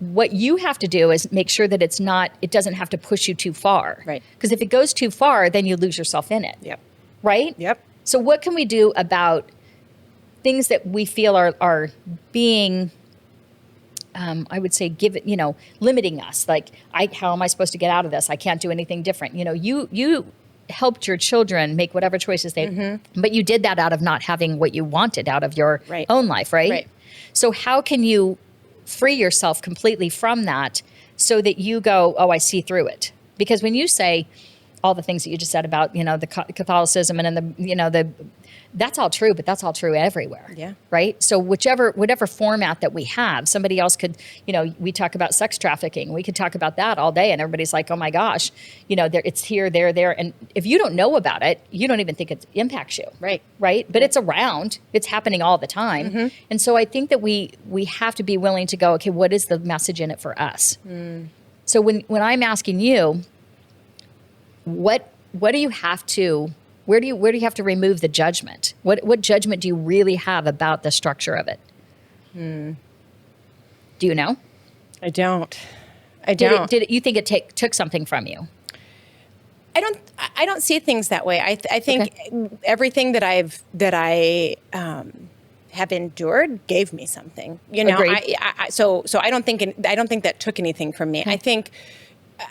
What you have to do is make sure that it doesn't have to push you too far. Right. Because if it goes too far, then you lose yourself in it. Yep. Right? Yep. So what can we do about things that we feel are being, I would say, limiting us? Like, how am I supposed to get out of this? I can't do anything different. You helped your children make whatever choices but you did that out of not having what you wanted out of your own life, right? Right. So how can you free yourself completely from that so that you go, oh, I see through it? Because when you say all the things that you just said about, the Catholicism and the that's all true, but that's all true everywhere. Yeah. Right. So whatever format that we have, somebody else could, we talk about sex trafficking. We could talk about that all day and everybody's like, oh my gosh, it's here, there. And if you don't know about it, you don't even think it impacts you. Right. Right. But it's around, it's happening all the time. And so I think that we have to be willing to go, okay, what is the message in it for us? So when I'm asking you, what do you have to, where do you have to remove the judgment? What judgment do you really have about the structure of it? Do you know? I don't. Did you think it took something from you? I don't see things that way. I think everything that I have endured gave me something. Agreed. So I don't think that took anything from me. Okay.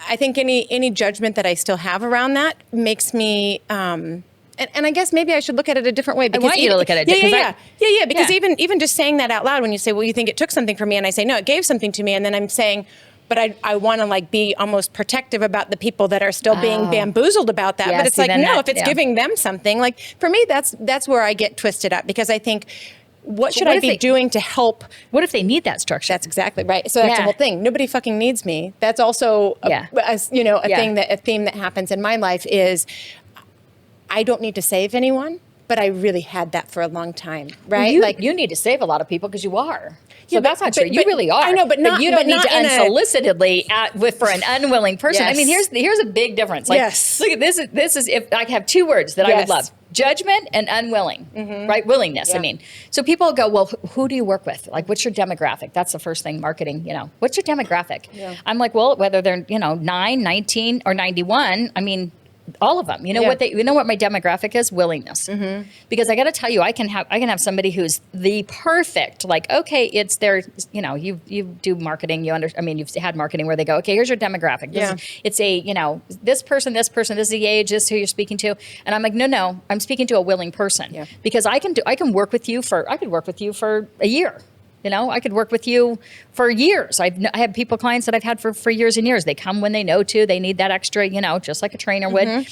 I think any judgment that I still have around that makes me, and I guess maybe I should look at it a different way. Because I want you to look at it. Because even just saying that out loud, when you say, well, you think it took something from me, and I say, no, it gave something to me, and then I'm saying, but I want to be almost protective about the people that are still being bamboozled about that. But it's if it's giving them something, for me, that's where I get twisted up, because I think, what should I be doing to help? What if they need that structure? That's exactly right. So that's the whole thing. Nobody fucking needs me. That's also a theme that happens in my life is I don't need to save anyone, but I really had that for a long time, right? Well, you need to save a lot of people because you are. So that's not true. You really are. I know, but you don't need to unsolicitedly for an unwilling person. Yes. Here's a big difference. Yes. Look at this. This is, if I have two words that I would love: judgment and unwilling. Right? Willingness. Yeah. So people go, well, who do you work with? What's your demographic? That's the first thing. Marketing. What's your demographic? Yeah. I'm like, well, whether they're 9, 19, or 91. All of them. You know what my demographic is? Willingness. Because I got to tell you, I can have somebody who's the perfect, okay, it's their, you do marketing, you've had marketing where they go, okay, here's your demographic. It's this person, this is the age, this is who you're speaking to. And I'm like, no, I'm speaking to a willing person because I could work with you for a year. You know, I could work with you for years. I have clients that I've had for years and years. They come when they know to. They need that extra, you know, just like a trainer would.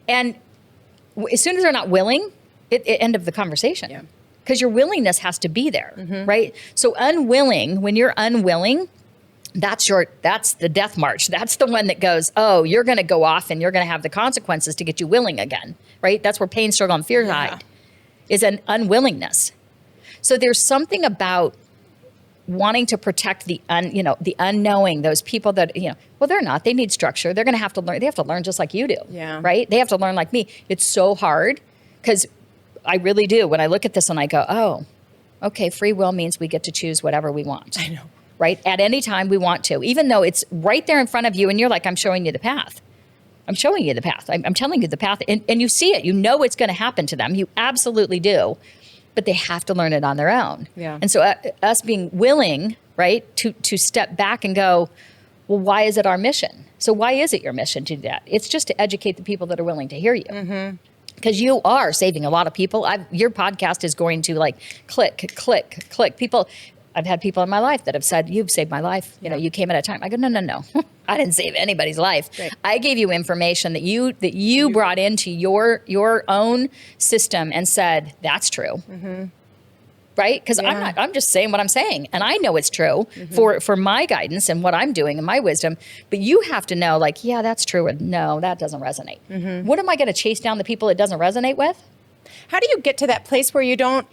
And as soon as they're not willing, it end of the conversation. Yeah. Because your willingness has to be there, right? So unwilling, when you're unwilling, that's the death march. That's the one that goes, oh, you're going to go off and you're going to have the consequences to get you willing again, right? That's where pain, struggle, and fear hide, is an unwillingness. So there's something about wanting to protect the unknowing, those people that, you know, well, they're not. They need structure. They're going to have to learn. They have to learn just like you do, right? They have to learn like me. It's so hard because I really do. When I look at this and I go, oh, okay, free will means we get to choose whatever we want. I know. Right? At any time we want to, even though it's right there in front of you and you're like, I'm showing you the path. I'm showing you the path. I'm telling you the path. And you see it. You know it's going to happen to them. You absolutely do. But they have to learn it on their own. Yeah. And so us being willing, right, to step back and go, well, why is it our mission? So why is it your mission to do that? It's just to educate the people that are willing to hear you. Because you are saving a lot of people. Your podcast is going to like click. People, I've had people in my life that have said, you've saved my life. You know, you came at a time. I go, no. I didn't save anybody's life. Right. I gave you information that you brought into your own system and said, that's true. Right? Because I'm just saying what I'm saying. And I know it's true for my guidance and what I'm doing and my wisdom. But you have to know, like, yeah, that's true. Or no, that doesn't resonate. What am I going to chase down the people it doesn't resonate with? How do you get to that place where you don't,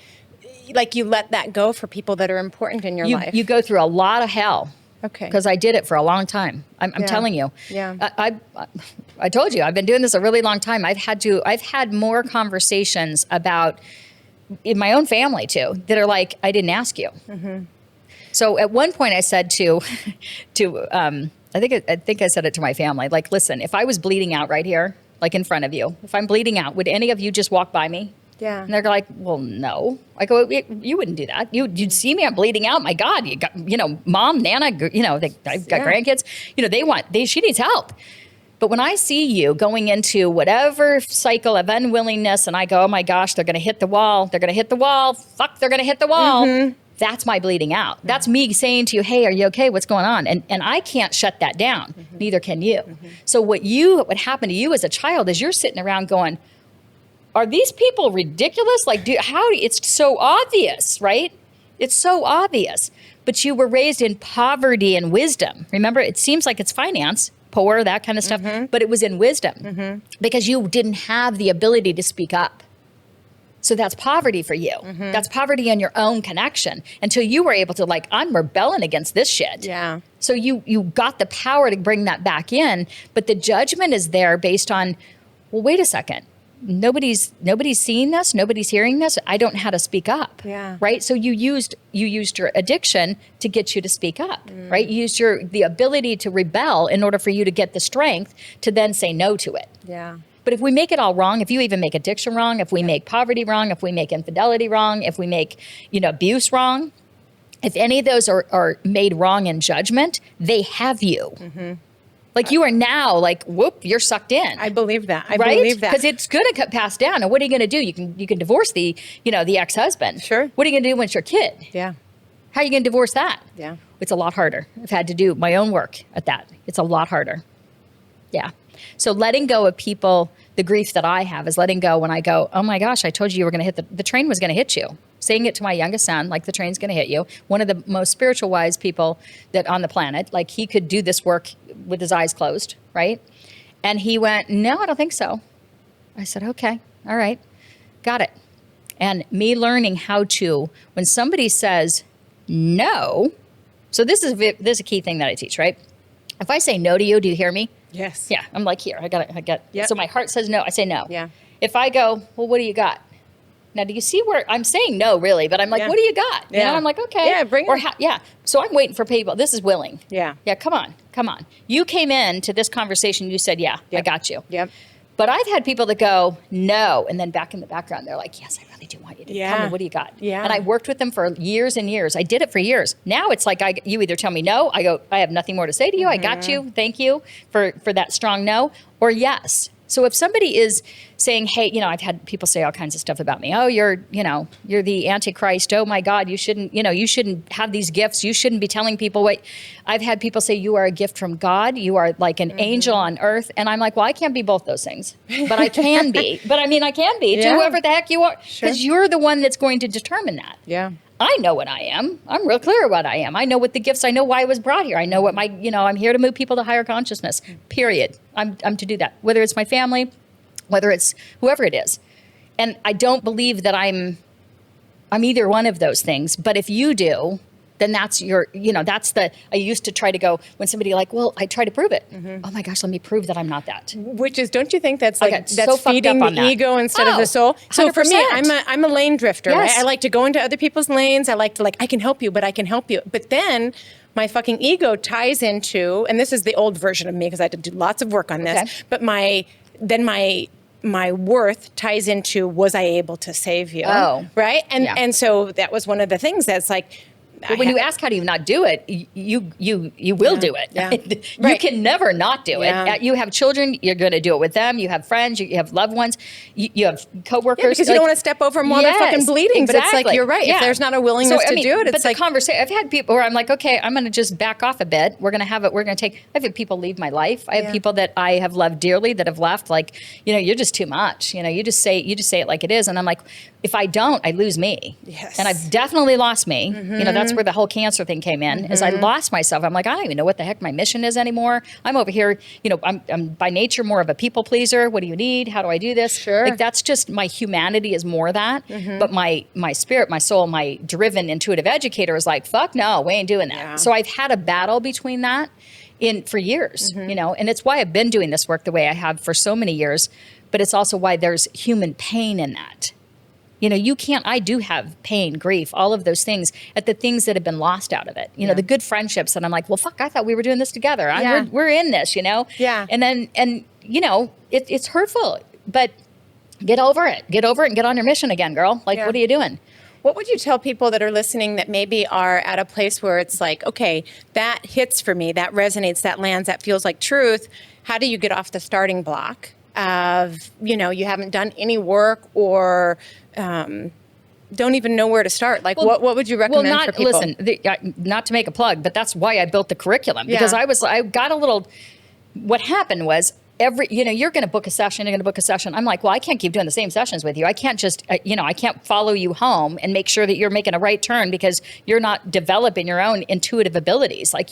like, you let that go for people that are important in your life? You go through a lot of hell. Okay. Because I did it for a long time. I'm telling you. Yeah. I told you, I've been doing this a really long time. I've had more conversations about, in my own family too, that are like, I didn't ask you. So at one point I said to I think I said it to my family, like, listen, if I was bleeding out right here, like in front of you, if I'm bleeding out, would any of you just walk by me? Yeah. And they're like, well, no. I go, you wouldn't do that. You'd see me, I'm bleeding out. My God, you got, mom, Nana, I've got grandkids, she needs help. But when I see you going into whatever cycle of unwillingness and I go, oh my gosh, they're going to hit the wall. They're going to hit the wall. Fuck, they're going to hit the wall. That's my bleeding out. That's me saying to you, hey, are you okay? What's going on? And I can't shut that down. Neither can you. So what happened to you as a child is you're sitting around going, are these people ridiculous? Like, it's so obvious, right? It's so obvious. But you were raised in poverty and wisdom. Remember, it seems like it's finance, poor, that kind of stuff, but it was in wisdom because you didn't have the ability to speak up. So that's poverty for you. That's poverty in your own connection until you were able to, like, I'm rebelling against this shit. Yeah. So you got the power to bring that back in, but the judgment is there based on, well, wait a second. Nobody's seeing this. Nobody's hearing this. I don't know how to speak up. Yeah. Right. So you used your addiction to get you to speak up. Right. You used the ability to rebel in order for you to get the strength to then say no to it. Yeah. But if we make it all wrong, if you even make addiction wrong, if we make poverty wrong, if we make infidelity wrong, if we make abuse wrong, if any of those are made wrong in judgment, they have you. Like you are now like, whoop, you're sucked in. I believe that. I right? believe that. Because it's going to pass down. And what are you going to do? You can divorce the ex-husband. Sure. What are you going to do when it's your kid? Yeah. How are you going to divorce that? Yeah. It's a lot harder. I've had to do my own work at that. It's a lot harder. Yeah. So letting go of people, the grief that I have is letting go when I go, oh my gosh, I told you were going to hit the train was going to hit you. Saying it to my youngest son, like the train's going to hit you. One of the most spiritual wise people that on the planet, like he could do this work with his eyes closed, right? And he went, no, I don't think so. I said, okay, all right, got it. And me learning how to, when somebody says no, so this is a key thing that I teach, right? If I say no to you, do you hear me? Yes. Yeah, I'm like, here, I got it. Yep. So my heart says no, I say no. Yeah. If I go, well, what do you got? Now, do you see where I'm saying no, really? But I'm like, what do you got? Yeah. And I'm like, okay. Yeah, bring it. Yeah. So I'm waiting for people. This is willing. Yeah. Yeah, come on. You came in to this conversation. You said, yeah, I got you. Yep. But I've had people that go, no. And then back in the background, they're like, yes, I really do want you to tell me. What do you got? Yeah. And I worked with them for years and years. I did it for years. Now it's like you either tell me no, I go, I have nothing more to say to you. I got you. Thank you for that strong no, or yes. So if somebody is saying, hey, I've had people say all kinds of stuff about me. Oh, you're the Antichrist. Oh my God, you shouldn't have these gifts. You shouldn't be telling people what. I've had people say, you are a gift from God. You are like an angel on earth. And I'm like, well, I can't be both those things, but I can be. But I mean, I can be to whoever the heck you are, because you're the one that's going to determine that. Yeah. I know what I am. I'm real clear what I am. I know what the gifts, I know why I was brought here. I know what I'm here to move people to higher consciousness, period. I'm to do that, whether it's my family, whether it's whoever it is. And I don't believe that I'm either one of those things. But if you do, then that's I used to try to go when somebody like, well, I try to prove it. Oh my gosh, let me prove that I'm not that. Which is, don't you think that's that's so feeding the ego instead of the soul? So 100%. for me, I'm a lane drifter, Yes. right? I like to go into other people's lanes. I like to I can help you, but I can help you. But then my fucking ego ties into, and this is the old version of me because I had to do lots of work on this, Okay. but my worth ties into, was I able to save you? Oh. Right? And Yeah. and so that was one of the things that's like, But when you ask how do you not do it, you will do it. Yeah. You Right. can never not do Yeah. it. You have children, you're going to do it with them. You have friends, you have loved ones, you have coworkers. yeah, because you don't want to step over them while they're fucking bleeding. But it's like, exactly. you're right. Yeah. If there's not a willingness to do it, but it's the like, conversation. I've had people where I'm like, okay, I'm going to just back off a bit. I've had people leave my life. I have people that I have loved dearly that have left. Like, you're just too much. You just say it like it is. And I'm like, if I don't, I lose me. Yes. And I've definitely lost me. That's where the whole cancer thing came in, is I lost myself. I'm like, I don't even know what the heck my mission is anymore. I'm over here, I'm by nature more of a people pleaser. What do you need? How do I do this? Sure. Like, that's just my humanity is more that. But my spirit, my soul, my driven intuitive educator is like, fuck no, we ain't doing that. Yeah. So I've had a battle between that for years, and it's why I've been doing this work the way I have for so many years. But it's also why there's human pain in that. I do have pain, grief, all of those things at the things that have been lost out of it. The good friendships that I'm like, well, fuck, I thought we were doing this together. Yeah. We're in this, Yeah. And it's hurtful, but get over it and get on your mission again, girl. Like, Yeah. what are you doing? what would you tell people that are listening that maybe are at a place where it's like, okay, that hits for me, that resonates, that lands, that feels like truth? How do you get off the starting block of, you haven't done any work or don't even know where to start? Like, what would you recommend for people? Listen, not to make a plug, but that's why I built the curriculum, because what happened was you're going to book a session, I'm like, well, I can't keep doing the same sessions with you. I can't just, I can't follow you home and make sure that you're making a right turn because you're not developing your own intuitive abilities. Like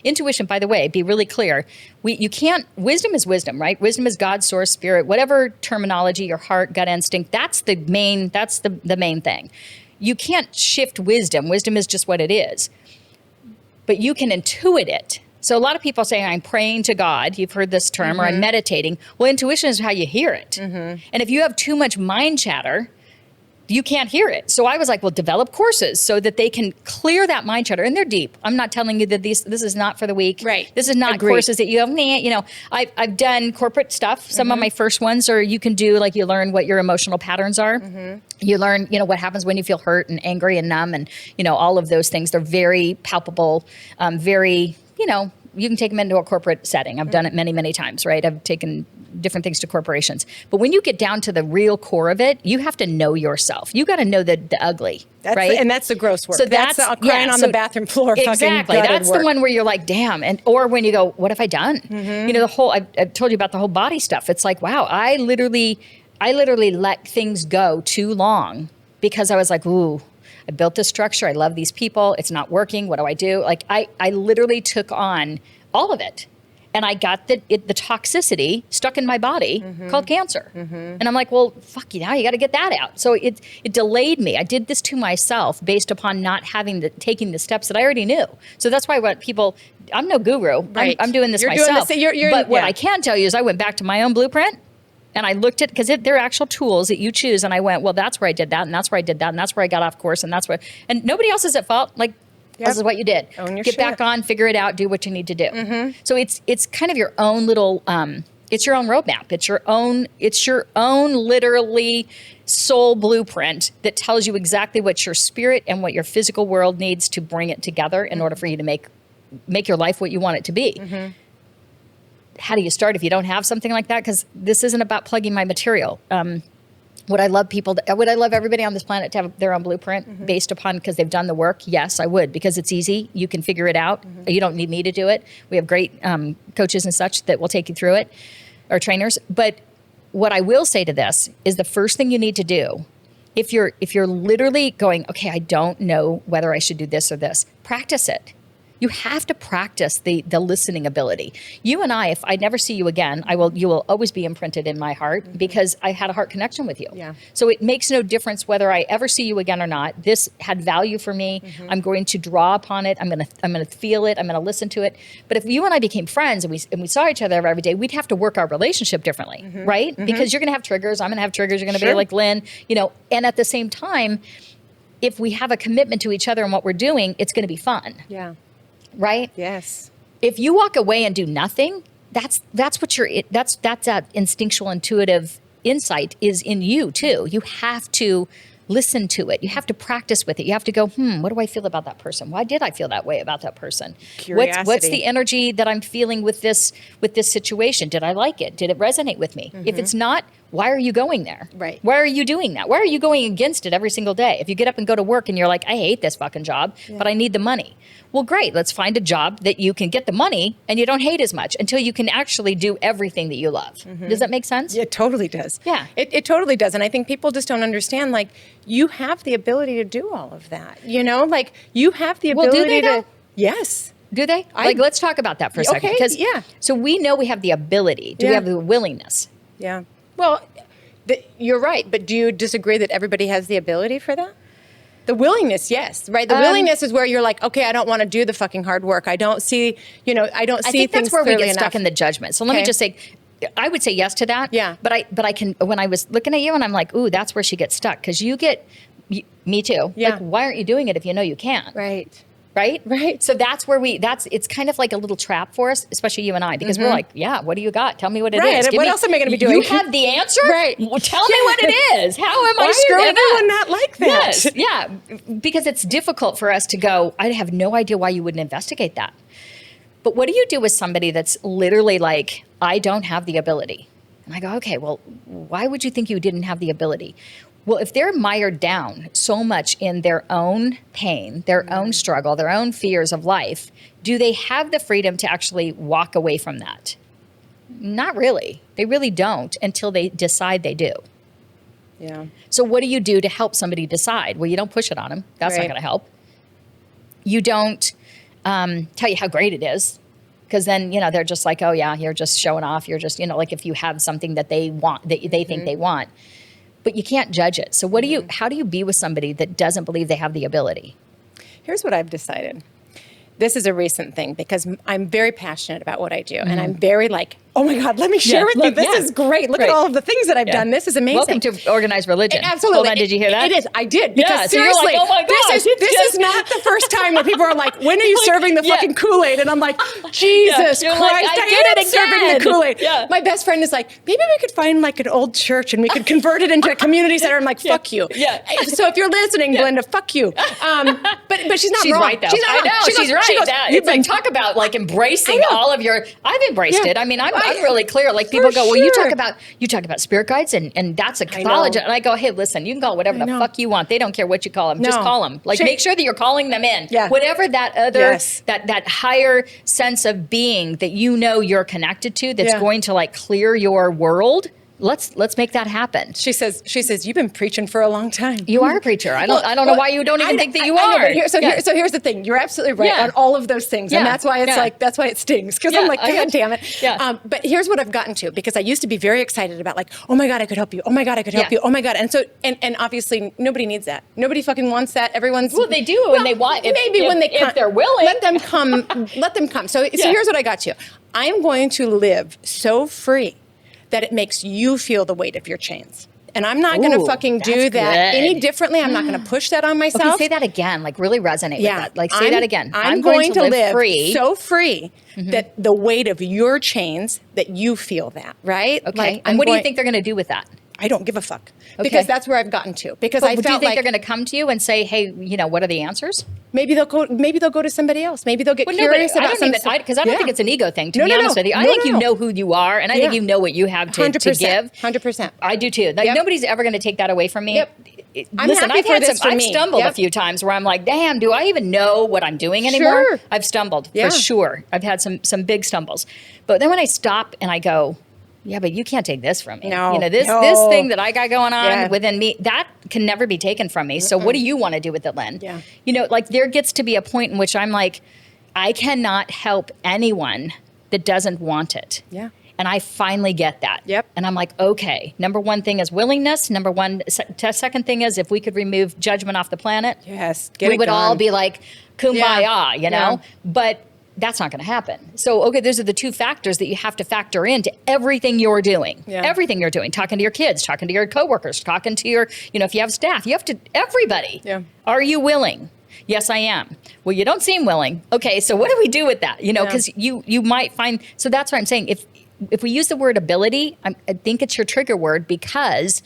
intuition, by the way, be really clear. Wisdom is wisdom, right? Wisdom is God's source, spirit, whatever terminology, your heart, gut instinct, that's the main thing. You can't shift wisdom. Wisdom is just what it is. But you can intuit it. So a lot of people say, I'm praying to God. You've heard this term, or I'm meditating. Well, intuition is how you hear it. And if you have too much mind chatter, you can't hear it. So I was like, well, develop courses so that they can clear that mind chatter. And they're deep. I'm not telling you that this is not for the weak. Right. This is not Agreed. courses that you have, I've done corporate stuff. Some of my first ones are you can do, like, you learn what your emotional patterns are. You learn, what happens when you feel hurt and angry and numb and, all of those things. They're very palpable, very, you can take them into a corporate setting. I've done it many, many times, right? I've taken different things to corporations. But when you get down to the real core of it, you have to know yourself. You got to know the ugly, right? And that's the gross work. So that's the crying on the bathroom floor. Exactly. That's work. the one where you're like, damn. Or when you go, what have I done? I've told you about the whole body stuff. It's like, wow, I literally let things go too long because I was like, ooh, I built this structure. I love these people. It's not working. What do I do? Like, I literally took on all of it. And I got the toxicity stuck in my body called cancer. And I'm like, well, fuck you, now you got to get that out. So it delayed me. I did this to myself based upon not taking the steps that I already knew. So that's why I'm no guru. Right. I'm doing this You're myself. Doing this, but what I can tell you is I went back to my own blueprint. And I looked at, because they're actual tools that you choose. And I went, well, that's where I did that. And that's where I did that. And that's where I got off course. And nobody else is at fault. Like, this is what you did. Own your Get shit. back on, figure it out, do what you need to do. So it's kind of your own little, it's your own roadmap. It's your own literally soul blueprint that tells you exactly what your spirit and what your physical world needs to bring it together in order for you to make your life what you want it to be. how do you start if you don't have something like that? Because this isn't about plugging my material. Would I love everybody on this planet to have their own blueprint based upon because they've done the work? Yes, I would, because it's easy. You can figure it out. You don't need me to do it. We have great coaches and such that will take you through it, or trainers. But what I will say to this is the first thing you need to do, if you're literally going, okay, I don't know whether I should do this or this, practice it. You have to practice the listening ability. You and I, if I never see you again, you will always be imprinted in my heart because I had a heart connection with you. Yeah. So it makes no difference whether I ever see you again or not. This had value for me. I'm going to draw upon it. I'm gonna feel it. I'm gonna listen to it. But if you and I became friends and we saw each other every day, we'd have to work our relationship differently, right? Because you're gonna have triggers. I'm gonna have triggers. You're gonna be like Lynn, and at the same time, if we have a commitment to each other and what we're doing, it's gonna be fun. Yeah. Right? Yes. If you walk away and do nothing, that's that instinctual, intuitive insight is in you too. You have to listen to it. You have to practice with it. You have to go, what do I feel about that person? Why did I feel that way about that person? Curiosity. What's the energy that I'm feeling with this situation? Did I like it? Did it resonate with me? If it's not, why are you going there? Right. Why are you doing that? Why are you going against it every single day? If you get up and go to work and you're like, I hate this fucking job, but I need the money. Well, great. Let's find a job that you can get the money and you don't hate as much until you can actually do everything that you love. Does that make sense? Yeah, it totally does. Yeah. It totally does. And I think people just don't understand, like, you have the ability to do all of that. Like, you have the ability do they to. though? Yes. Do they? Let's talk about that for a second. Okay, yeah. So we know we have the ability. Do we have the willingness? Yeah. Well, you're right. But do you disagree that everybody has the ability for that? The willingness, yes, right? The willingness is where you're like, okay, I don't want to do the fucking hard work. I don't see, I don't see things. I think that's where we get enough. stuck in the judgment. So let me just say, I would say yes to that. Yeah. But I can, when I was looking at you and I'm like, ooh, that's where she gets stuck. Because me too. Yeah. Like, why aren't you doing it if you know you can? Right. Right? Right. So that's where it's kind of like a little trap for us, especially you and I, because we're like, yeah, what do you got? Tell me what it is. What else am I going to be doing? You have the answer? Right. Well, tell me what it is. How am I Why screwing is everyone not like that? Yes. Yeah. Because it's difficult for us to go, I have no idea why you wouldn't investigate that. But what do you do with somebody that's literally like, I don't have the ability? And I go, okay, well, why would you think you didn't have the ability? Well, if they're mired down so much in their own pain, their own struggle, their own fears of life, do they have the freedom to actually walk away from that? Not really. They really don't until they decide they do. Yeah. So what do you do to help somebody decide? Well, you don't push it on them. That's not going to help. You don't tell you how great it is. Because then, they're just like, oh, yeah, you're just showing off. You're just, like if you have something that they want, that they think they want. But you can't judge it. So how do you be with somebody that doesn't believe they have the ability? Here's what I've decided. This is a recent thing because I'm very passionate about what I do. And I'm very like, oh my God, let me share with you. This is great. Look at all of the things that I've done. This is amazing. Welcome to organized religion. Absolutely. Hold on, did you hear that? It is. I did. Because so you're seriously, like, oh my gosh, this is not the first time where people are like, when are you serving the fucking Kool-Aid? And I'm like, Jesus Christ, like, I am serving the Kool-Aid. Yeah. My best friend is like, maybe we could find like an old church and we could convert it into a community center. I'm like, fuck you. Yeah. So if you're listening, Glenda, fuck you. But she's not she's wrong. right, though. She's not I know, wrong. she's right. She goes, It's like, talk about like embracing all of your, I've embraced it. I mean, I'm really clear. Like people go, well, you talk about spirit guides and that's a pathology. And I go, hey, listen, you can call whatever the fuck you want. They don't care what you call them. Just call them. Like make sure that you're calling them in. Yeah. Whatever that other, that higher sense of being that you're connected to that's going to like clear your world. Let's make that happen. She says, you've been preaching for a long time. You are a preacher. I don't know why you don't even think that you are. So here's the thing. You're absolutely right on all of those things. And that's why it's that's why it stings. Because I'm like, God damn it. Yeah. But here's what I've gotten to, because I used to be very excited about like, oh my God, I could help you. Oh my God, I could help you. Oh my God. And so, and obviously nobody needs that. Nobody fucking wants that. Everyone's. Well, they do when they want. If they're willing. Let them come. So here's what I got to. I am going to live so free that it makes you feel the weight of your chains. And I'm not going to fucking do that any differently. I'm not going to push that on myself. Okay, say that again. Like really resonate with that. Like say that again. I'm going to live free. So free that the weight of your chains, that you feel that, right? Okay. Like, and what do you think they're going to do with that? I don't give a fuck. Because that's where I've gotten to. Because But I do you felt think like they're going to come to you and say, hey, what are the answers? maybe they'll go to somebody else. Maybe they'll get curious about I don't think it's an ego thing, to be honest with you. I think you know who you are, and I think you know what you have to give. 100%. I do too. Like nobody's ever going to take that away from me. Yep. Listen, I've stumbled a few times where I'm like, damn, do I even know what I'm doing anymore? Sure. I've stumbled for sure. I've had some big stumbles. But then when I stop and I go, yeah, but you can't take this from me. No, this thing that I got going on within me, that can never be taken from me. So what do you want to do with it, Lynn? Yeah. Like there gets to be a point in which I'm like, I cannot help anyone that doesn't want it. Yeah. And I finally get that. Yep. And I'm like, okay, number one thing is willingness. Second thing is if we could remove judgment off the planet, we would all be like kumbaya, you know? But that's not going to happen. So, okay, those are the two factors that you have to factor into everything you're doing. Yeah. Everything you're doing, talking to your kids, talking to your coworkers, talking to your, if you have staff, you have to, everybody. Yeah. Are you willing? Yes, I am. Well, you don't seem willing. Okay, so what do we do with that? Because you might find, so that's what I'm saying. If we use the word ability, I think it's your trigger word because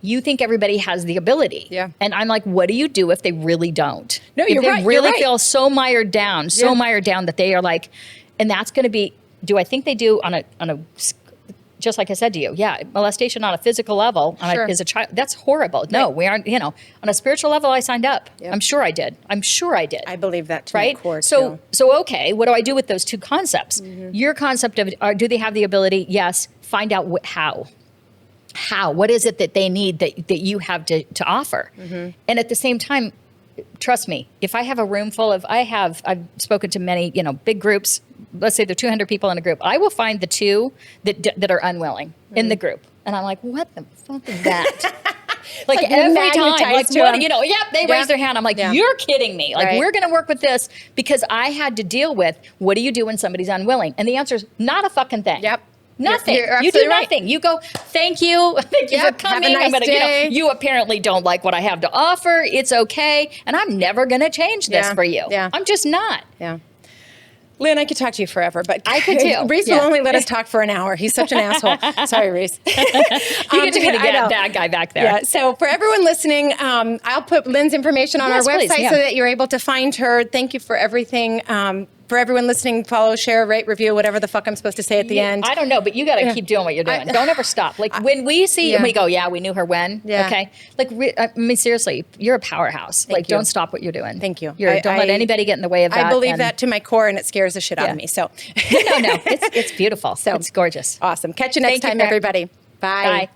you think everybody has the ability. Yeah. And I'm like, what do you do if they really don't? No, you're right. If they really feel so mired down that they are like, and that's going to be, do I think they do on a, just like I said to you, molestation on a physical level as a child, that's horrible. No, we aren't, on a spiritual level, I signed up. Yep. I'm sure I did. I believe that to my core, so okay, what do I do with those two concepts? Mm-hmm. Your concept of, do they have the ability? Yes. Find out how. What is it that they need that you have to offer? Mm-hmm. And at the same time, trust me, if I have a room full of, I've spoken to many, big groups, let's say there are 200 people in a group, I will find the two that are unwilling in the group. And I'm like, what the fuck is that? like every time, like, what, they raise their hand. I'm like, you're kidding me. Like, we're going to work with this because I had to deal with, what do you do when somebody's unwilling? And the answer is not a fucking thing. Yep. Nothing. You do nothing. You go, thank you. Thank you for coming. Have a nice day. You apparently don't like what I have to offer. It's okay. And I'm never going to change this for you. Yeah. I'm just not. Yeah. Lynn, I could talk to you forever, but I could too. Reese will only let us talk for an hour. He's such an asshole. Sorry, Reese. You get to be the bad guy back there. Yeah. So for everyone listening, I'll put Lynn's information on our website so that you're able to find her. Thank you for everything. For everyone listening, follow, share, rate, review, whatever the fuck I'm supposed to say at the end. I don't know, but you got to keep doing what you're doing. Don't ever stop. Like when we see and we go, we knew her when. Yeah. Okay. Like, I mean, seriously, you're a powerhouse. Don't stop what you're doing. Thank you. Don't let anybody get in the way of that. I believe that to my core, and it scares the shit out of me. So no, it's beautiful. So it's gorgeous. Awesome. Catch you next time, everybody. Bye. Bye.